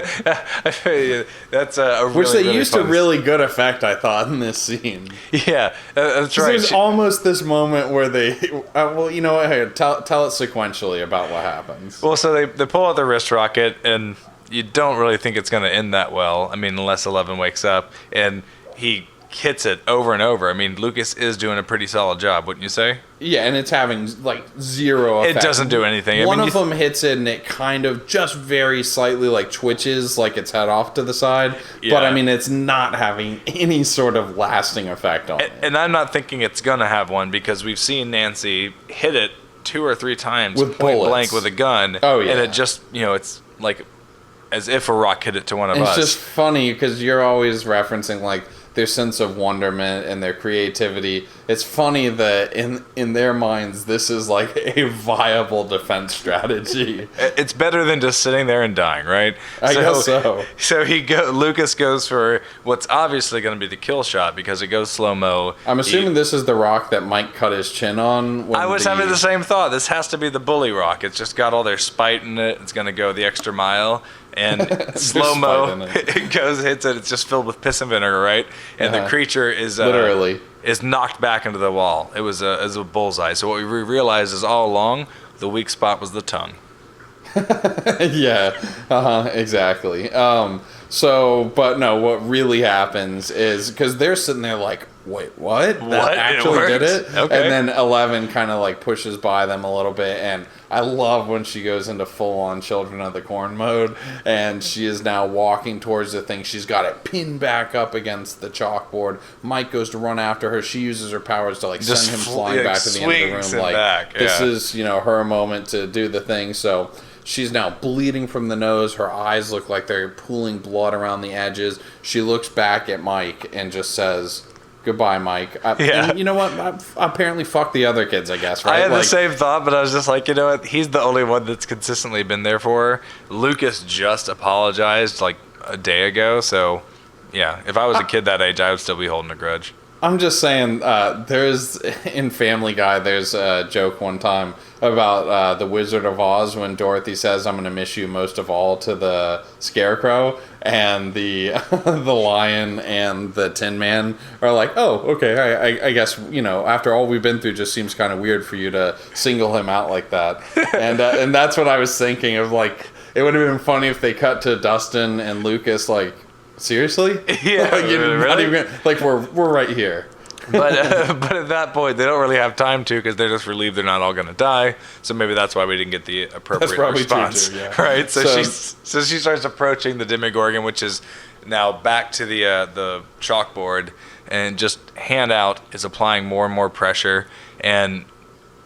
a really, Which they really used to fun- really good effect, I thought, in this scene. Yeah, that's right. There's almost this moment where they, well, you know what? Hey, tell it sequentially about what happens. Well, so they pull out the wrist rocket, and you don't really think it's going to end that well. I mean, unless 11 wakes up, and he hits it over and over. I mean, Lucas is doing a pretty solid job, wouldn't you say? Yeah, and it's having like zero effect. It doesn't do anything. One of them hits it, and it kind of just very slightly like twitches, like its head off to the side. Yeah. But I mean, it's not having any sort of lasting effect on it. And I'm not thinking it's going to have one, because we've seen Nancy hit it 2 or 3 times with point bullets. blank with a gun. Oh, yeah. And it just, it's like as if a rock hit it to one of us. It's just funny because you're always referencing like their sense of wonderment and their creativity. It's funny that in their minds this is like a viable defense strategy. It's better than just sitting there and dying, right? I guess so. So Lucas goes for what's obviously going to be the kill shot, because it goes slow-mo. I'm assuming this is the rock that Mike cut his chin on. I was having the same thought. This has to be the bully rock. It's just got all their spite in it. It's going to go the extra mile. And slow-mo, it goes, hits it. It's just filled with piss and vinegar, right? And the creature is literally is knocked back into the wall. It was a bullseye. So what we realized is all along, the weak spot was the tongue. Yeah, exactly. But no, what really happens is, because they're sitting there like, wait, what? That actually did it? Okay. And then 11 kind of like pushes by them a little bit, and I love when she goes into full-on Children of the Corn mode, and she is now walking towards the thing. She's got it pinned back up against the chalkboard. Mike goes to run after her. She uses her powers to like Just send him flying back to the end of the room. Like, this is, her moment to do the thing. So she's now bleeding from the nose. Her eyes look like they're pooling blood around the edges. She looks back at Mike and just says, "Goodbye, Mike." And you know what? Apparently, fuck the other kids, I guess, right? I had the same thought, but I was just like, you know what? He's the only one that's consistently been there for her. Lucas just apologized like a day ago, so yeah. If I was a kid that age, I would still be holding a grudge. I'm just saying, there's, in Family Guy, there's a joke one time about the Wizard of Oz when Dorothy says, "I'm going to miss you most of all," to the Scarecrow, and the the Lion and the Tin Man are like, "Oh, okay, I guess, after all we've been through, just seems kind of weird for you to single him out like that." And that's what I was thinking of, like, it would have been funny if they cut to Dustin and Lucas, like, seriously? Yeah, like, really? not even, like, we're right here. But at that point, they don't really have time to, because they're just relieved they're not all going to die. So maybe that's why we didn't get the appropriate response, true too, yeah. right? So she starts approaching the Demogorgon, which is now back to the chalkboard, and just hand out is applying more and more pressure, and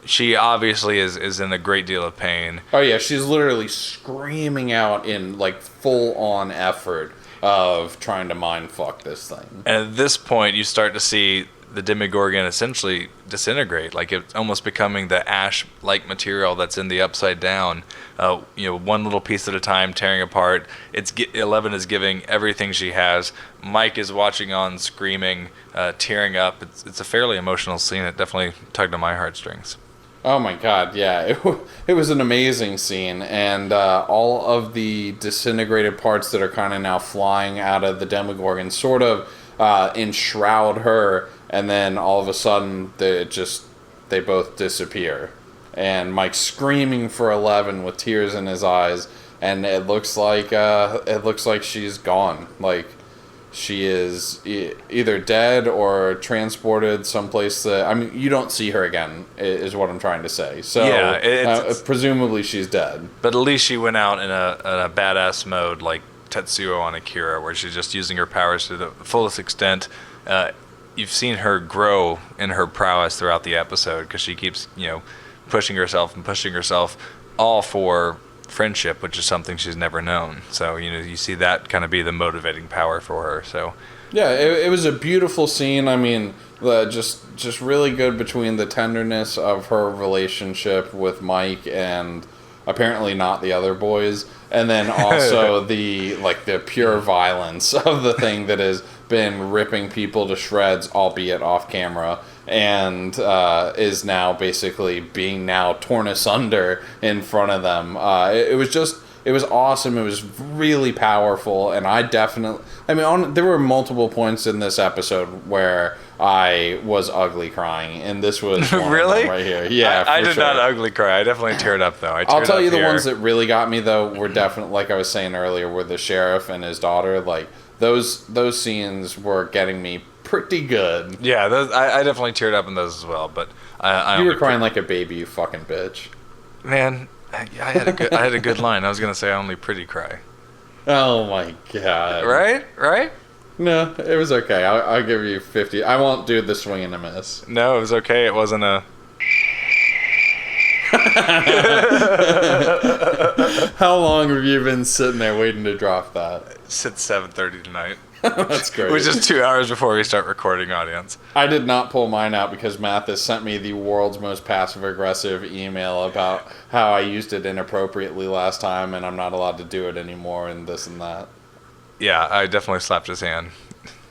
she obviously is in a great deal of pain. Oh yeah, she's literally screaming out in like full on effort of trying to mind fuck this thing. And at this point, you start to see the Demogorgon essentially disintegrate, like it's almost becoming the ash-like material that's in the Upside Down. One little piece at a time, tearing apart. 11 is giving everything she has. Mike is watching on, screaming, tearing up. It's a fairly emotional scene. It definitely tugged on my heartstrings. Oh my god, yeah. It was an amazing scene, and all of the disintegrated parts that are kind of now flying out of the Demogorgon sort of enshroud her, and then all of a sudden they both disappear. And Mike's screaming for 11 with tears in his eyes, and it looks like she's gone. Like, she is either dead or transported someplace that, I mean, you don't see her again, is what I'm trying to say. So, yeah, presumably she's dead. But at least she went out in a badass mode, like Tetsuo on Akira, where she's just using her powers to the fullest extent. You've seen her grow in her prowess throughout the episode, because she keeps, pushing herself, all for friendship, which is something she's never known. So you see that kind of be the motivating power for her. So yeah, it was a beautiful scene. I mean, just really good between the tenderness of her relationship with Mike and apparently not the other boys, and then also the pure violence of the thing that has been ripping people to shreds, albeit off camera, and is now basically being torn asunder in front of them. It was just it was awesome. It was really powerful, and there were multiple points in this episode where I was ugly crying, and this was one really of them right here. Yeah, I did not ugly cry. I definitely teared up though. I'll tell you the ones that really got me though were definitely, like I was saying earlier, were the sheriff and his daughter. Like those scenes were getting me pretty good. Yeah, I definitely teared up in those as well. But you were crying like a baby, you fucking bitch. Man, I had a good line. I was gonna say I only pretty cry. Oh my god! Right? No, it was okay. I'll give you 50. I won't do the swing and a miss. No, it was okay. It wasn't a. How long have you been sitting there waiting to drop that? Since 7:30 tonight. That's great. Which is 2 hours before we start recording, audience. I did not pull mine out because Mathis sent me the world's most passive-aggressive email about how I used it inappropriately last time and I'm not allowed to do it anymore and this and that. Yeah, I definitely slapped his hand.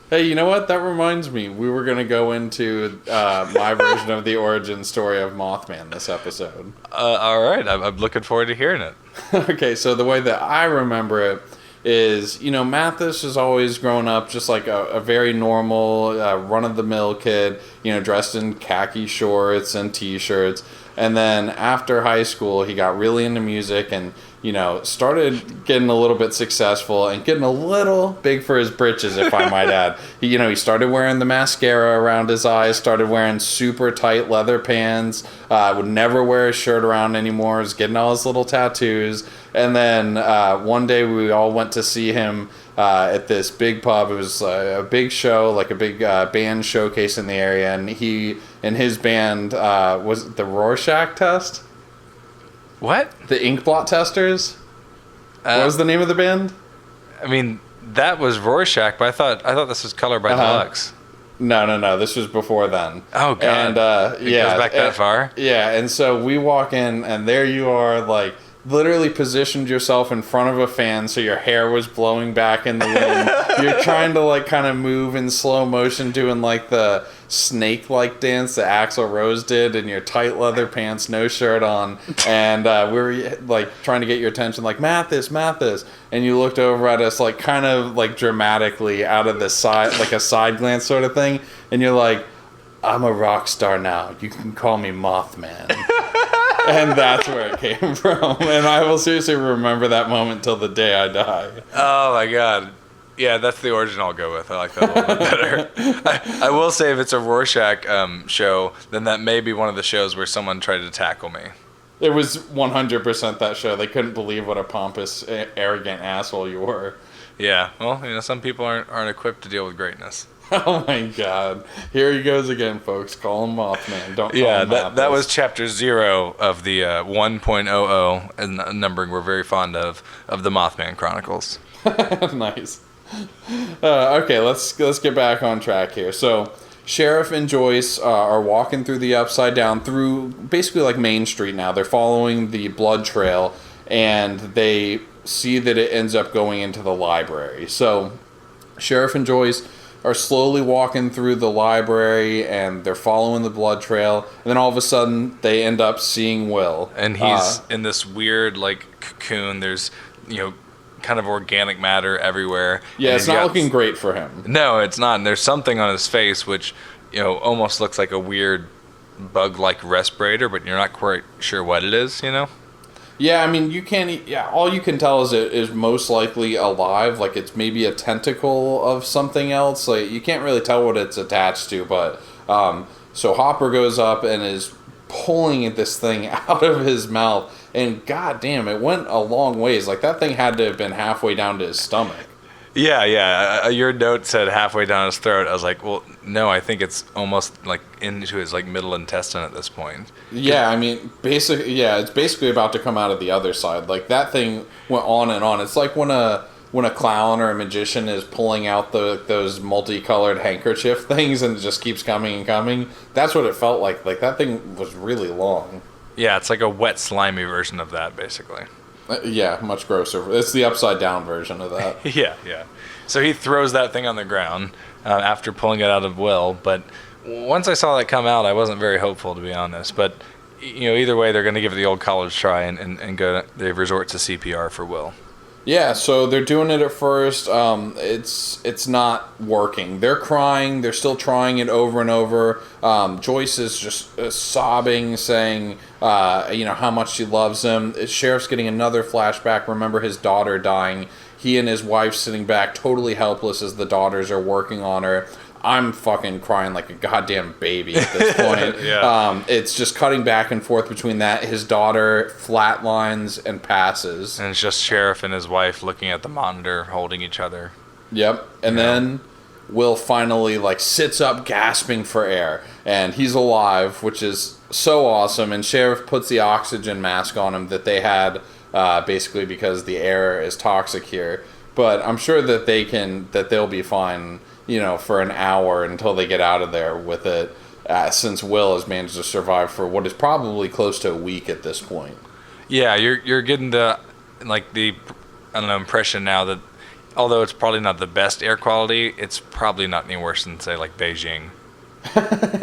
Hey, you know what? That reminds me. We were going to go into my version of the origin story of Mothman this episode. All right. I'm looking forward to hearing it. Okay, so the way that I remember it is, Mathis has always grown up just like a very normal, run-of-the-mill kid, dressed in khaki shorts and T-shirts. And then after high school, he got really into music and, started getting a little bit successful and getting a little big for his britches, if I might add. He started wearing the mascara around his eyes, started wearing super tight leather pants, would never wear his shirt around anymore, was getting all his little tattoos. And then one day we all went to see him at this big pub. It was a big show, like a big band showcase in the area. And he and his band was it the Rorschach Test? What? The Ink Blot Testers? What was the name of the band? I mean, that was Rorschach, but I thought this was Color by Deluxe. No. This was before then. Oh, God. And, it goes back that far? Yeah, and so we walk in, and there you are, like, literally positioned yourself in front of a fan so your hair was blowing back in the wind. You're trying to, like, kind of move in slow motion, doing, like, the snake-like dance that Axl Rose did in your tight leather pants, no shirt on. And we were, like, trying to get your attention, like, Mathis. And you looked over at us, like, kind of, like, dramatically out of the side, like a side glance sort of thing. And you're like, I'm a rock star now. You can call me Mothman. And that's where it came from. And I will seriously remember that moment till the day I die. Oh, my God. Yeah, that's the origin I'll go with. I like that a little bit better. I will say if it's a Rorschach show, then that may be one of the shows where someone tried to tackle me. It was 100% that show. They couldn't believe what a pompous, arrogant asshole you were. Yeah, well, some people aren't equipped to deal with greatness. Oh my God! Here he goes again, folks. Call him Mothman. Don't call him Mathis. that was chapter 0 of the 1.00 and numbering we're very fond of the Mothman Chronicles. Nice. Okay, let's get back on track here. So, Sheriff and Joyce are walking through the Upside Down through basically like Main Street now. They're following the blood trail, and they see that it ends up going into the library. So, Sheriff and Joyce are slowly walking through the library and they're following the blood trail, and then all of a sudden they end up seeing Will, and he's in this weird like cocoon. There's kind of organic matter everywhere. Yeah, it's not looking great for him. No, it's not. And there's something on his face which almost looks like a weird bug-like respirator, but you're not quite sure what it is. Yeah, I mean, you can't. Yeah, all you can tell is it is most likely alive. Like it's maybe a tentacle of something else. Like you can't really tell what it's attached to. But so Hopper goes up and is pulling this thing out of his mouth, and goddamn, it went a long ways. Like that thing had to have been halfway down to his stomach. Yeah. Your note said halfway down his throat. I was like, well, no, I think it's almost like into his like middle intestine at this point. Yeah, I mean, it's basically about to come out of the other side. Like that thing went on and on. It's like when a clown or a magician is pulling out those multicolored handkerchief things and it just keeps coming and coming. That's what it felt like. Like that thing was really long. Yeah, it's like a wet, slimy version of that, basically. Yeah, much grosser. It's the upside down version of that. Yeah. So he throws that thing on the ground after pulling it out of Will. But once I saw that come out, I wasn't very hopeful, to be honest. But either way, they're going to give it the old college try and go. They resort to CPR for Will. Yeah, so they're doing it at first. It's not working. They're crying. They're still trying it over and over. Joyce is just sobbing, saying, how much she loves him. Sheriff's getting another flashback. Remember his daughter dying. He and his wife sitting back, totally helpless as the daughters are working on her. I'm fucking crying like a goddamn baby at this point. Yeah. It's just cutting back and forth between that. His daughter flatlines and passes. And it's just Sheriff and his wife looking at the monitor, holding each other. Yep. And then Will finally sits up gasping for air. And he's alive, which is so awesome. And Sheriff puts the oxygen mask on him that they had basically because the air is toxic here. But I'm sure that they'll be fine, for an hour until they get out of there with it, since Will has managed to survive for what is probably close to a week at this point. Yeah, you're getting the impression now that although it's probably not the best air quality, it's probably not any worse than say Beijing.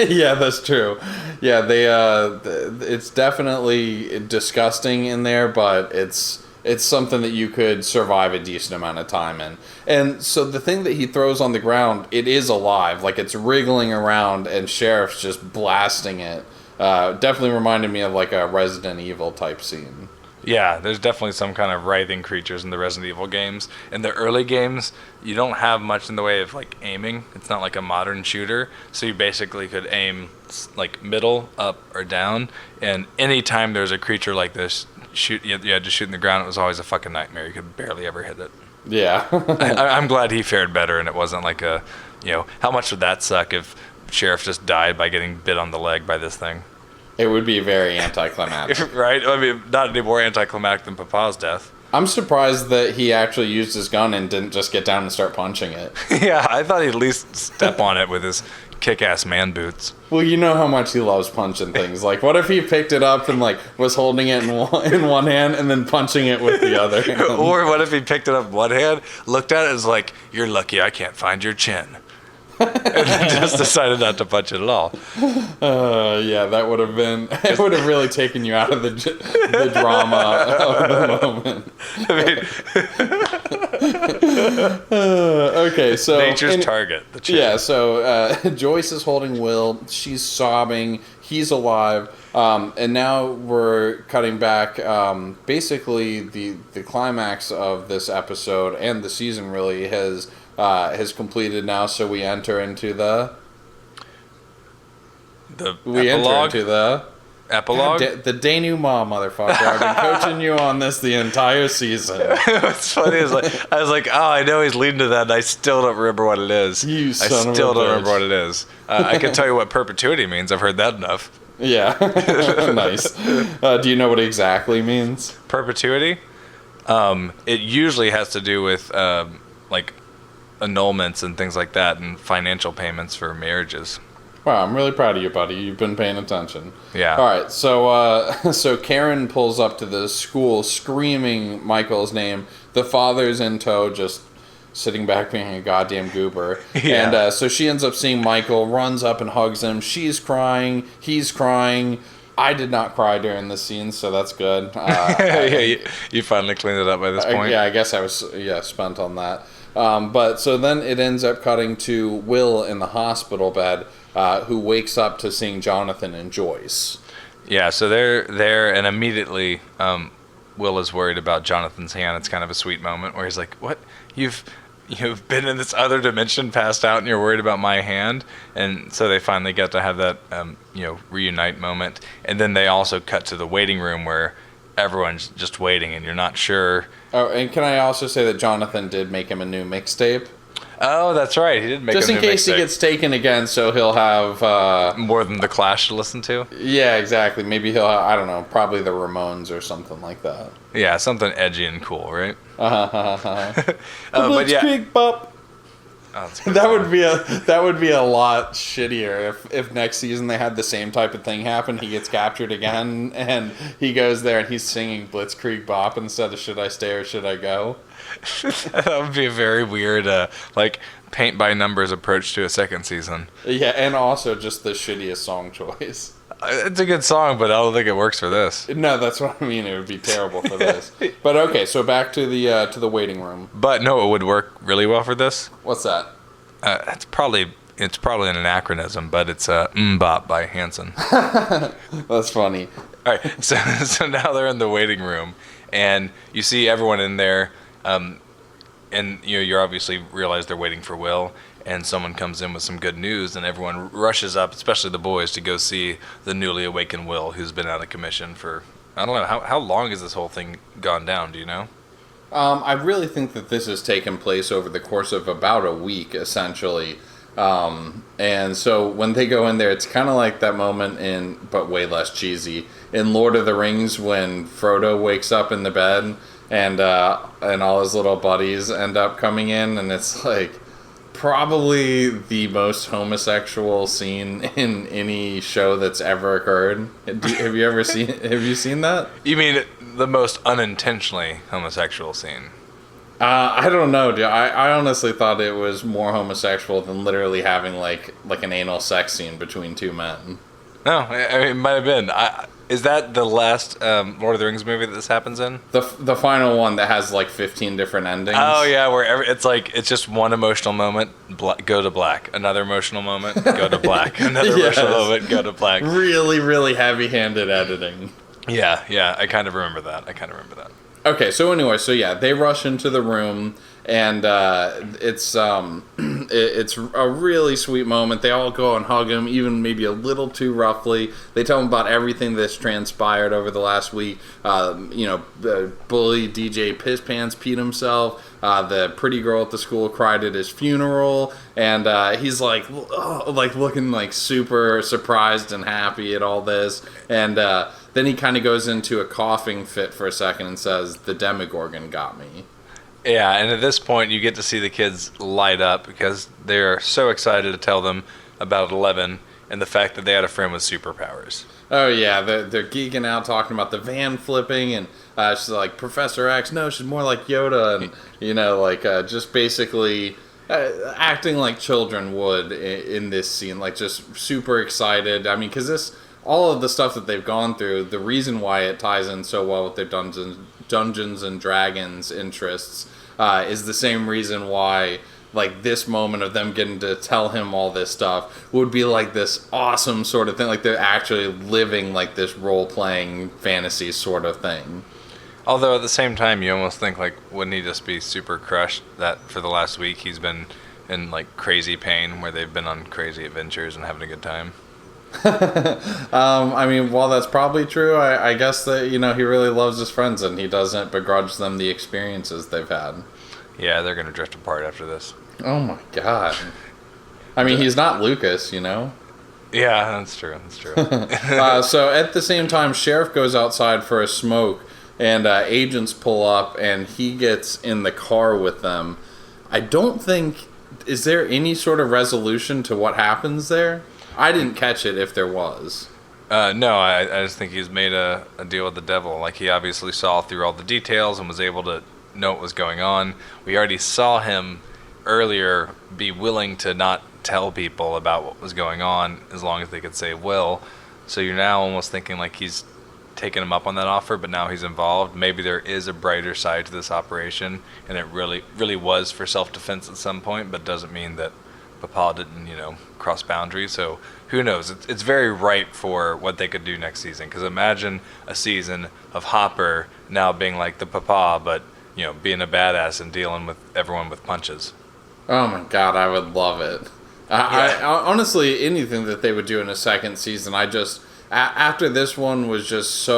Yeah, that's true. Yeah, it's definitely disgusting in there, but it's something that you could survive a decent amount of time in. And so the thing that he throws on the ground, it is alive. It's wriggling around, and Sheriff's just blasting it. Definitely reminded me of a Resident Evil type scene. Yeah, there's definitely some kind of writhing creatures in the Resident Evil games. In the early games, you don't have much in the way of aiming. It's not like a modern shooter, so you basically could aim middle, up, or down. And anytime there's a creature like this, you had to shoot in the ground. It was always a fucking nightmare. You could barely ever hit it. Yeah. I'm glad he fared better, and it wasn't how much would that suck if Sheriff just died by getting bit on the leg by this thing? It would be very anticlimactic. Right? I mean, not any more anticlimactic than Papa's death. I'm surprised that he actually used his gun and didn't just get down and start punching it. Yeah, I thought he'd at least step on it with his kick-ass man boots. Well, you know how much he loves punching things. What if he picked it up and was holding it in one hand and then punching it with the other hand? Or what if he picked it up one hand, looked at it, and was you're lucky I can't find your chin. And then just decided not to punch it at all. Yeah, that would have been... It would have really taken you out of the drama of the moment. Okay, so... Nature's target, the chin. Yeah, so Joyce is holding Will. She's sobbing. He's alive. And now we're cutting back. Basically, the climax of this episode and the season really has completed now, so we enter into the epilogue. The denouement, motherfucker. I've been coaching you on this the entire season. What's funny is I was oh, I know he's leading to that, and I still don't remember what it is. You son of a bitch. I still don't remember what it is. I can tell you what perpetuity means. I've heard that enough. Yeah, nice. Do you know what it exactly means? Perpetuity. It usually has to do with annulments and things like that, and financial payments for marriages. Wow, I'm really proud of you, buddy. You've been paying attention. Yeah. All right, so Karen pulls up to the school screaming Michael's name. The father's in tow, just sitting back being a goddamn goober. Yeah. And so she ends up seeing Michael, runs up and hugs him. She's crying. He's crying. I did not cry during this scene, so that's good. You finally cleaned it up by this point. Yeah, I guess I was spent on that. But so then it ends up cutting to Will in the hospital bed, who wakes up to seeing Jonathan and Joyce. Yeah, so they're there, and immediately Will is worried about Jonathan's hand. It's kind of a sweet moment where he's like, "What? You've been in this other dimension, passed out, and you're worried about my hand?" And so they finally get to have that reunite moment. And then they also cut to the waiting room where everyone's just waiting, and you're not sure. Oh, and can I also say that Jonathan did make him a new mixtape? Oh, that's right. He did make just a new in case mixtape. He gets taken again, so he'll have more than the Clash to listen to. Yeah, exactly. Maybe he'll have, I don't know, probably the Ramones or something like that. Yeah, something edgy and cool, right? The but yeah. Blitzkrieg Bop. Oh, that would be a lot shittier if next season they had the same type of thing happen. He gets captured again, and he goes there and he's singing Blitzkrieg Bop instead of Should I Stay or Should I Go? That would be a very weird, like, paint by numbers approach to a second season. Yeah, and also just the shittiest song choice. It's a good song, but I don't think it works for this. No, that's what I mean. It would be terrible for this. But okay, so back to the waiting room. But no, it would work really well for this. What's that? It's probably an anachronism, but it's Mbop by Hanson. That's funny. All right, so now they're in the waiting room, and you see everyone in there, and you obviously realize they're waiting for Will, and someone comes in with some good news, and everyone rushes up, especially the boys, to go see the newly awakened Will, who's been out of commission for, I don't know, how long has this whole thing gone down, do you know? I really think that this has taken place over the course of about a week, essentially. And so when they go in there, it's kind of like that moment but way less cheesy, in Lord of the Rings when Frodo wakes up in the bed and all his little buddies end up coming in, and it's like probably the most homosexual scene in any show that's ever occurred. Have you seen that? You mean the most unintentionally homosexual scene? I don't know, dude. I honestly thought it was more homosexual than literally having like an anal sex scene between two men. No, I mean, it might have been. Is that the last Lord of the Rings movie that this happens in? The final one that has like 15 different endings. Oh yeah, where it's just one emotional moment, go to black. Another emotional moment, go to black. Another Yes. emotional moment, go to black. Really, really heavy-handed editing. Yeah, I kind of remember that. Okay, so anyway, they rush into the room, and it's a really sweet moment. They all go and hug him, even maybe a little too roughly. They tell him about everything that's transpired over the last week. The bully DJ Piss Pants peed himself. The pretty girl at the school cried at his funeral, and he's like looking like super surprised and happy at all this, and then he kind of goes into a coughing fit for a second and says, "The Demogorgon got me." Yeah, and at this point you get to see the kids light up because they're so excited to tell them about 11 and the fact that they had a friend with superpowers. Oh yeah, they're geeking out talking about the van flipping, and she's like, Professor X. No, she's more like Yoda, and just basically acting like children would in this scene, like just super excited. I mean, because all of the stuff that they've gone through, the reason why it ties in so well with their Dungeons and Dragons interests is the same reason why like this moment of them getting to tell him all this stuff would be like this awesome sort of thing, like they're actually living like this role-playing fantasy sort of thing. Although at the same time you almost think like, wouldn't he just be super crushed that for the last week he's been in like crazy pain where they've been on crazy adventures and having a good time? I mean, while that's probably true, I guess that, he really loves his friends and he doesn't begrudge them the experiences they've had. Yeah, they're going to drift apart after this. Oh my god. I mean, he's not Lucas, Yeah, that's true. So at the same time, Sheriff goes outside for a smoke, and agents pull up, and he gets in the car with them. I don't think... Is there any sort of resolution to what happens there? I didn't catch it if there was. No, I just think he's made a deal with the devil. Like, he obviously saw through all the details and was able to know what was going on. We already saw him earlier be willing to not tell people about what was going on as long as they could say will. So you're now almost thinking like he's taken him up on that offer, but now he's involved. Maybe there is a brighter side to this operation, and it really was for self-defense at some point, but doesn't mean that Papa didn't, cross boundaries. So who knows? It's very ripe for what they could do next season. Because imagine a season of Hopper now being like the Papa, but being a badass and dealing with everyone with punches. Oh my god, I would love it. Yeah. I honestly, anything that they would do in a second season, after this one was just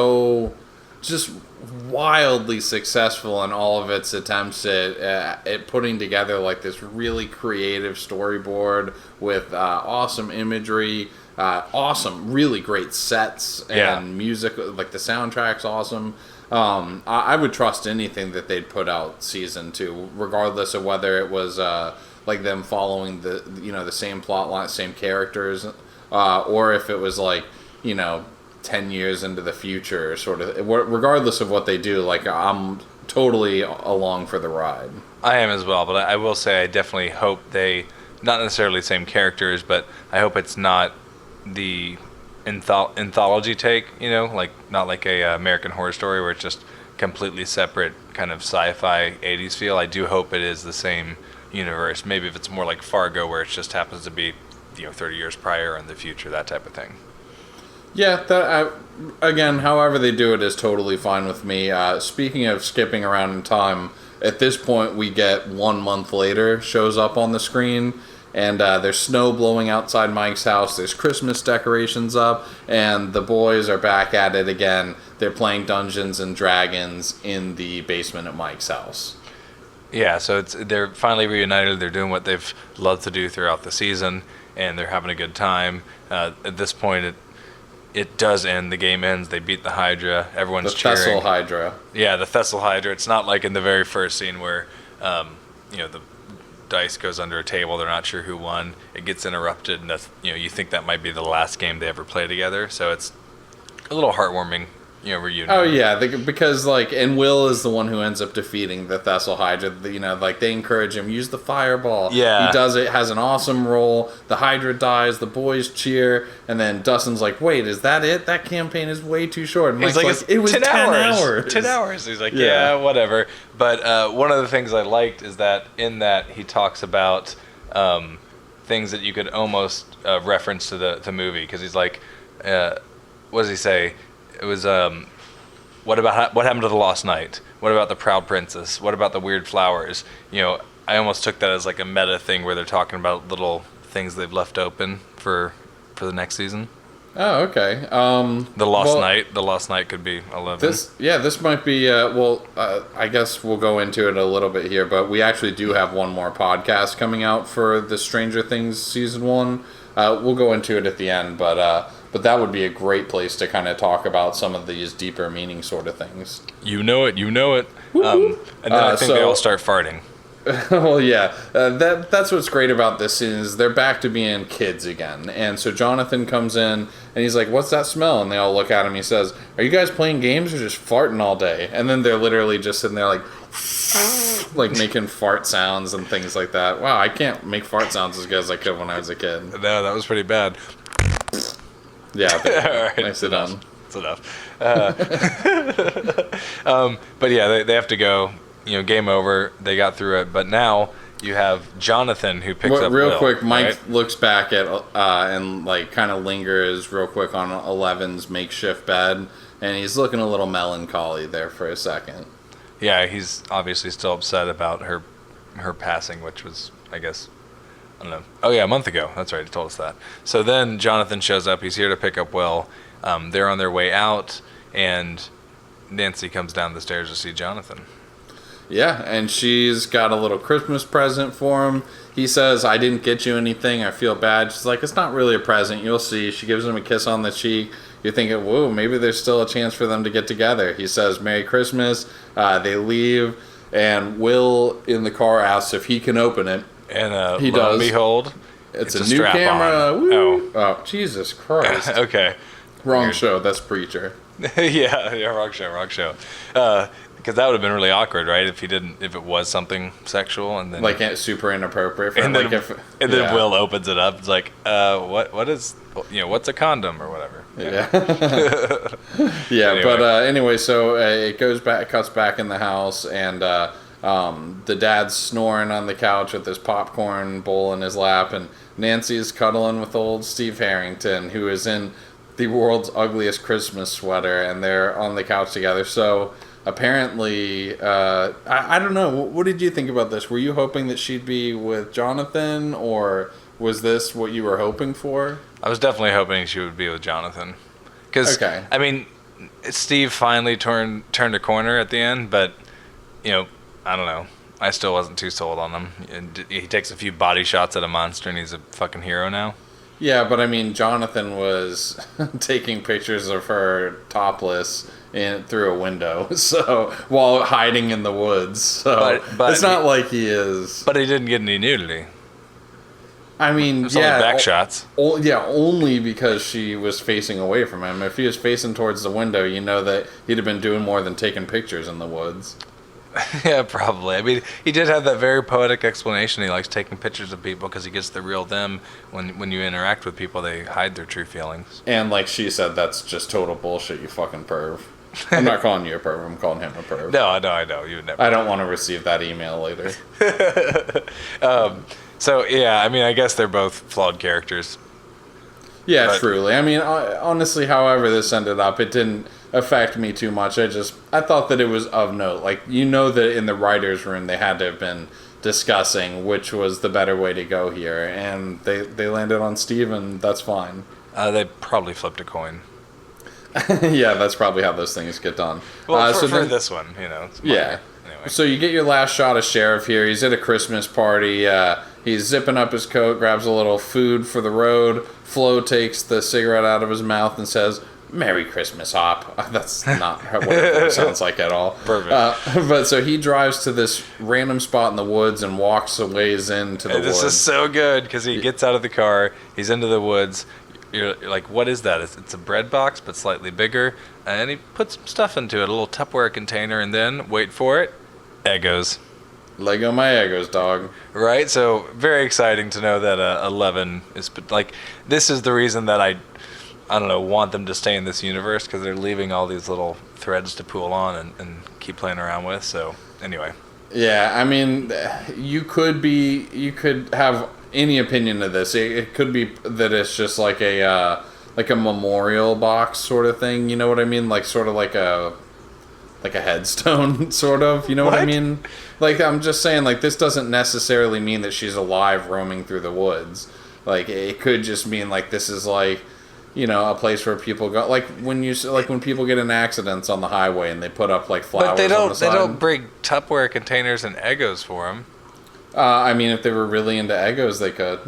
wildly successful in all of its attempts at putting together like this really creative storyboard with awesome imagery, awesome, really great sets and music. Like the soundtrack's awesome. I would trust anything that they'd put out season 2, regardless of whether it was like them following the same plot line, same characters, or if it was like 10 years into the future, sort of. Regardless of what they do, like I'm totally along for the ride. I am as well, but I will say I definitely hope they, not necessarily the same characters, but I hope it's not the anthology take, like not like a American Horror Story where it's just completely separate kind of sci-fi 80s feel. I do hope it is the same universe. Maybe if it's more like Fargo where it just happens to be 30 years prior or in the future, that type of thing. Yeah, again, however they do it is totally fine with me. Speaking of skipping around in time, at this point we get 1 month later shows up on the screen, and there's snow blowing outside Mike's house, there's Christmas decorations up, and the boys are back at it again. They're playing Dungeons and Dragons in the basement at Mike's house. Yeah, so they're finally reunited. They're doing what they've loved to do throughout the season, and they're having a good time. At this point, it does end. The game ends. They beat the Hydra. Everyone's cheering. The Thessal Hydra. Yeah, the Thessal Hydra. It's not like in the very first scene where, the dice goes under a table. They're not sure who won. It gets interrupted, and that's you think that might be the last game they ever play together. So it's a little heartwarming. Reunion. Oh yeah, because and Will is the one who ends up defeating the Thessal Hydra. They encourage him, use the fireball. Yeah, he does it. Has an awesome roll. The Hydra dies. The boys cheer, and then Dustin's like, "Wait, is that it? That campaign is way too short." And Mike's like, "It was 10 hours. 10 hours." He's like, "Yeah, whatever." But one of the things I liked is that in that he talks about things that you could almost reference to the movie, because he's like, what does he say? It was, what happened to the Lost Knight? What about the Proud Princess? What about the Weird Flowers? I almost took that as like a meta thing where they're talking about little things they've left open for the next season. Oh, okay. The Lost Knight could be 11. This might be, I guess we'll go into it a little bit here, but we actually do have one more podcast coming out for the Stranger Things Season 1. We'll go into it at the end, but that would be a great place to kind of talk about some of these deeper meaning sort of things. You know it. And then I think they all start farting. Well, yeah. That's what's great about this scene is they're back to being kids again. And so Jonathan comes in, and he's like, "What's that smell?" And they all look at him. He says, "Are you guys playing games or just farting all day?" And then they're literally just sitting there like making fart sounds and things like that. Wow, I can't make fart sounds as good as I could when I was a kid. No, that was pretty bad. Yeah, right, nicely done. That's enough. But yeah, they have to go. Game over. They got through it. But now you have Jonathan who picks up real Will, quick. Mike right? looks back at and kind of lingers real quick on 11's makeshift bed, and he's looking a little melancholy there for a second. Yeah, he's obviously still upset about her passing, which was, I guess, I don't know. Oh yeah, a month ago. That's right. He told us that. So then Jonathan shows up. He's here to pick up Will. They're on their way out, and Nancy comes down the stairs to see Jonathan. Yeah, and she's got a little Christmas present for him. He says, "I didn't get you anything. I feel bad." She's like, "It's not really a present. You'll see." She gives him a kiss on the cheek. You're thinking, whoa, maybe there's still a chance for them to get together. He says, "Merry Christmas." They leave, and Will in the car asks if he can open it. And he lo and does. Behold, it's a new camera. Woo. Oh, Jesus Christ. Okay. Wrong Weird. show. That's Preacher. yeah, wrong show. Because that would have been really awkward, right? If it was something sexual, and then super inappropriate for him. Then Will opens it up. It's like, what is, what's a condom or whatever? Yeah. Yeah. Anyway. But anyway, so it cuts back in the house, and the dad's snoring on the couch with his popcorn bowl in his lap, and Nancy's cuddling with old Steve Harrington, who is in the world's ugliest Christmas sweater, and they're on the couch together. So apparently, I don't know. What did you think about this? Were you hoping that she'd be with Jonathan, or was this what you were hoping for? I was definitely hoping she would be with Jonathan. Because, I mean, Steve finally turned a corner at the end, but, I don't know. I still wasn't too sold on him. He takes a few body shots at a monster, and he's a fucking hero now. Yeah, but I mean, Jonathan was taking pictures of her topless through a window, so while hiding in the woods. So but it's not like he is. But he didn't get any nudity. I mean, only back shots. Only because she was facing away from him. If he was facing towards the window, you know that he'd have been doing more than taking pictures in the woods. Yeah, probably. I mean, he did have that very poetic explanation. He likes taking pictures of people because he gets the real them. When you interact with people, they hide their true feelings. And like she said, that's just total bullshit, you fucking perv. I'm not calling you a perv, I'm calling him a perv. No, I know. You would never. I don't want to receive that email later. So, yeah, I mean, I guess they're both flawed characters. Yeah, But- truly. I mean, honestly, however this ended up, it didn't affect me too much. I thought that it was of note. Like, you know that in the writer's room they had to have been discussing which was the better way to go here, and they landed on Steve, and that's fine. They probably flipped a coin. Yeah, that's probably how those things get done. Well, so for then- this one, it's minor. Yeah. Anyway. So you get your last shot of Sheriff here. He's at a Christmas party. He's zipping up his coat, grabs a little food for the road. Flo takes the cigarette out of his mouth and says, "Merry Christmas, Hop." That's not what it sounds like at all. Perfect. But so he drives to this random spot in the woods and walks a ways into the And woods. this is so good because he gets out of the car, he's into the woods. You're like, what is that? It's a bread box, but slightly bigger. And he puts some stuff into it, a little Tupperware container, and then, wait for it, Eggos. Lego my Eggos, dog. Right? So, very exciting to know that 11 is, like, this is the reason that I don't know, want them to stay in this universe, because they're leaving all these little threads to pull on and keep playing around with. So, anyway. Yeah, I mean, you could have any opinion of this. It could be that it's just like a memorial box sort of thing. You know what I mean? Like sort of like a headstone, sort of. You know what I What? mean? Like I'm just saying, like this doesn't necessarily mean that she's alive roaming through the woods. Like it could just mean like this is like, a place where people go, like when people get in accidents on the highway and they put up like flowers. But they on the don't. They side. don't bring Tupperware containers and Eggos for them. I mean, if they were really into Eggos, they could.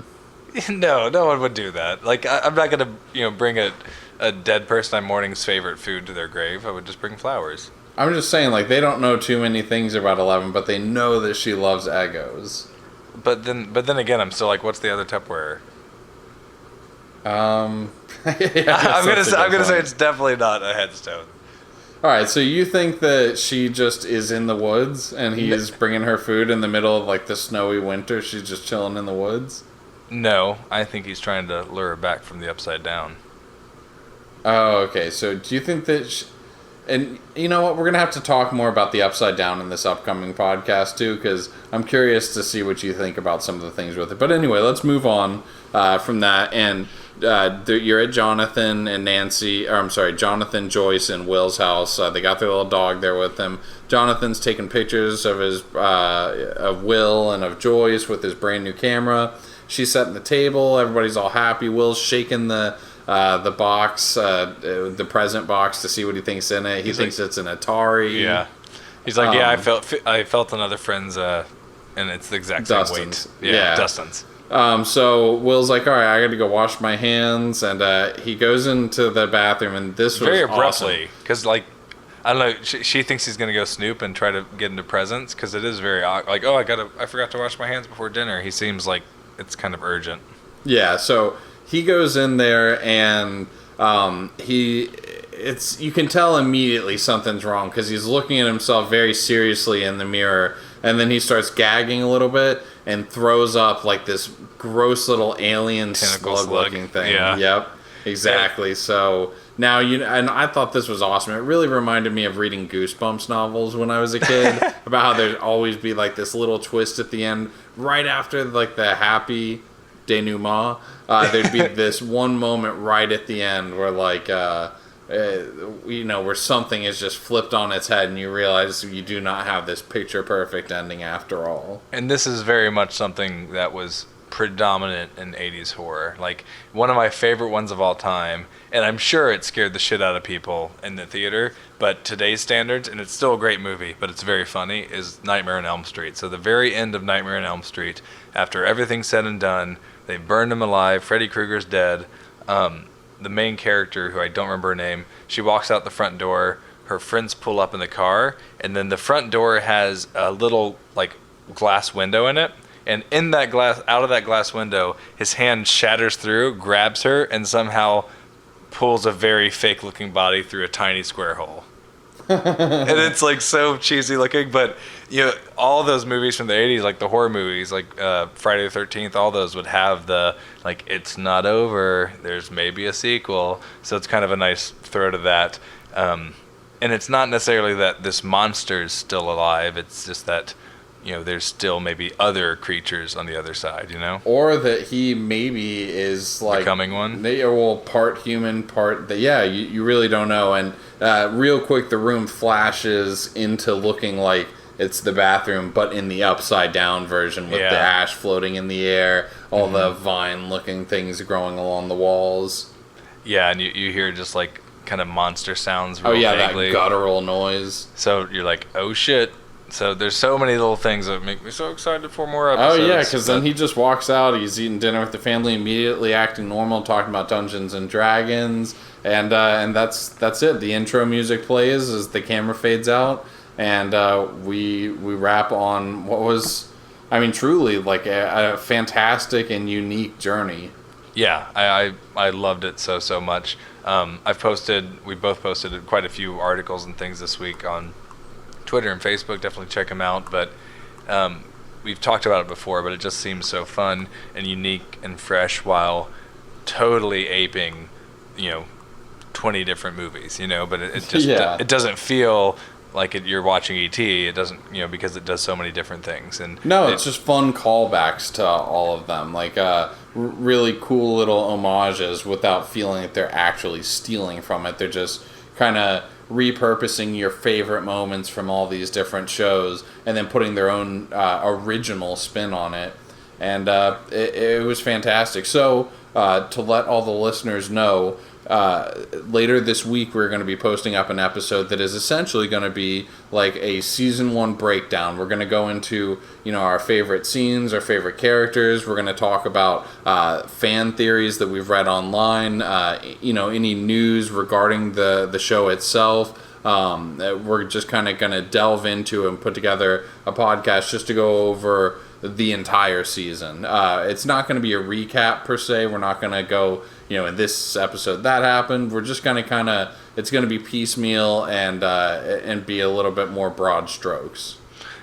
No one would do that. Like I'm not gonna, bring a dead person I'm mourning's favorite food to their grave. I would just bring flowers. I'm just saying, like, they don't know too many things about 11, but they know that she loves Eggos. But then again, I'm still like, what's the other Tupperware? Yeah, I'm gonna that's a good say point. it's definitely not a headstone. All right, so you think that she just is in the woods and he is bringing her food in the middle of like the snowy winter? She's just chilling in the woods. No, I think he's trying to lure her back from the upside down. Oh, okay. So do you think that? And you know what? We're gonna have to talk more about the upside down in this upcoming podcast too, because I'm curious to see what you think about some of the things with it. But anyway, let's move on from that and. You're at Jonathan and Jonathan, Joyce, and Will's house. They got their little dog there with them. Jonathan's taking pictures of of Will and of Joyce with his brand new camera. She's setting the table. Everybody's all happy. Will's shaking the box, the present box, to see what he thinks in it. He thinks it's an Atari. Yeah, he's like, I felt another friend's, and it's the exact same Dustin's. weight. Yeah. Dustin's. So Will's like, all right, I got to go wash my hands, and he goes into the bathroom, and this was Very awesome. abruptly, because like, I don't know, she thinks he's gonna go snoop and try to get into presents, because it is very like, oh, I forgot to wash my hands before dinner. He seems like it's kind of urgent. Yeah, so he goes in there, and you can tell immediately something's wrong because he's looking at himself very seriously in the mirror, and then he starts gagging a little bit and throws up like this gross little alien Tentacle slug-looking slug. thing. Yeah. Yep, exactly. So now and I thought this was awesome. It really reminded me of reading Goosebumps novels when I was a kid about how there'd always be like this little twist at the end, right after like the happy denouement. There'd be this one moment right at the end where like where something is just flipped on its head and you realize you do not have this picture perfect ending after all. And this is very much something that was predominant in 80s horror. Like, one of my favorite ones of all time, and I'm sure it scared the shit out of people in the theater, but today's standards, and it's still a great movie, but it's very funny, is Nightmare on Elm Street. So the very end of Nightmare on Elm Street, after everything's said and done, they burned him alive, Freddy Krueger's dead, the main character, who I don't remember her name, she walks out the front door, her friends pull up in the car, and then the front door has a little, like, glass window in it, and in that glass, out of that glass window, his hand shatters through, grabs her, and somehow pulls a very fake-looking body through a tiny square hole. And it's like so cheesy looking, but you know, all those movies from the 80s, like the horror movies, like Friday the 13th, all those would have the like, it's not over, there's maybe a sequel. So it's kind of a nice throw to that. And it's not necessarily that this monster's still alive, it's just that, you know, there's still maybe other creatures on the other side, you know? Or that he maybe is like becoming one. Well, part human, you really don't know. And real quick, the room flashes into looking like it's the bathroom, but in the upside down version with the ash floating in the air, all the vine looking things growing along the walls. Yeah, and you hear just like kind of monster sounds real vaguely. That guttural noise. So you're like, oh shit. So there's so many little things that make me so excited for more episodes. Oh yeah, because then he just walks out. He's eating dinner with the family, immediately acting normal, talking about Dungeons and Dragons, and that's it. The intro music plays as the camera fades out, and we wrap on what was, I mean, truly like a fantastic and unique journey. Yeah, I loved it so much. We both posted quite a few articles and things this week on Twitter and Facebook. Definitely check them out. But we've talked about it before, but it just seems so fun and unique and fresh while totally aping, 20 different movies, but it just it doesn't feel like you're watching E.T. It doesn't, because it does so many different things. And it's just fun callbacks to all of them, like really cool little homages without feeling that they're actually stealing from it. They're just kind of repurposing your favorite moments from all these different shows and then putting their own original spin on it. And it was fantastic. So to let all the listeners know, later this week we're going to be posting up an episode that is essentially going to be like a season 1 breakdown. We're going to go into our favorite scenes, our favorite characters. We're going to talk about fan theories that we've read online, any news regarding the show itself. We're just kind of going to delve into and put together a podcast just to go over the entire season. It's not going to be a recap per se. We're not going to go, in this episode that happened. We're just going to it's going to be piecemeal and be a little bit more broad strokes.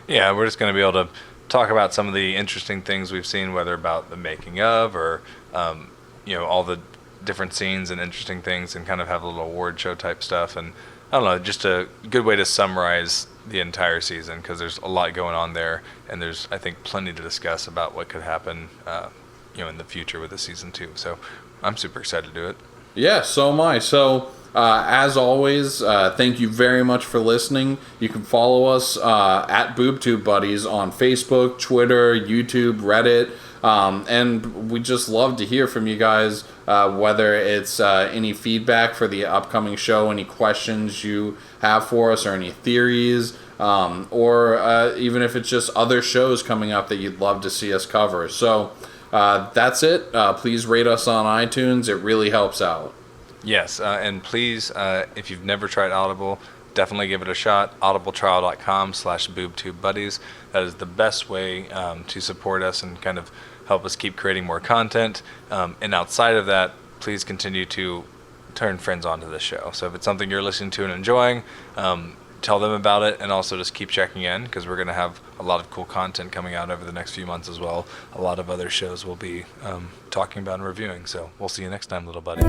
Yeah, we're just going to be able to talk about some of the interesting things we've seen, whether about the making of or, all the different scenes and interesting things, and kind of have a little award show type stuff. And I don't know, just a good way to summarize the entire season, because there's a lot going on there, and there's, I think, plenty to discuss about what could happen, in the future with the season 2. So I'm super excited to do it. Yeah, so am I. So as always, thank you very much for listening. You can follow us at Boob Tube Buddies on Facebook, Twitter, YouTube, Reddit. And we just love to hear from you guys, whether it's any feedback for the upcoming show, any questions you have for us, or any theories, or even if it's just other shows coming up that you'd love to see us cover. So that's it. Please rate us on iTunes. It really helps out. Yes, and please, if you've never tried Audible, definitely give it a shot. audibletrial.com/boobtubebuddies. That is the best way to support us and kind of help us keep creating more content. And outside of that, please continue to turn friends onto this show. So if it's something you're listening to and enjoying, tell them about it, and also just keep checking in, because we're going to have a lot of cool content coming out over the next few months as well. A lot of other shows we'll be talking about and reviewing. So we'll see you next time, little buddies.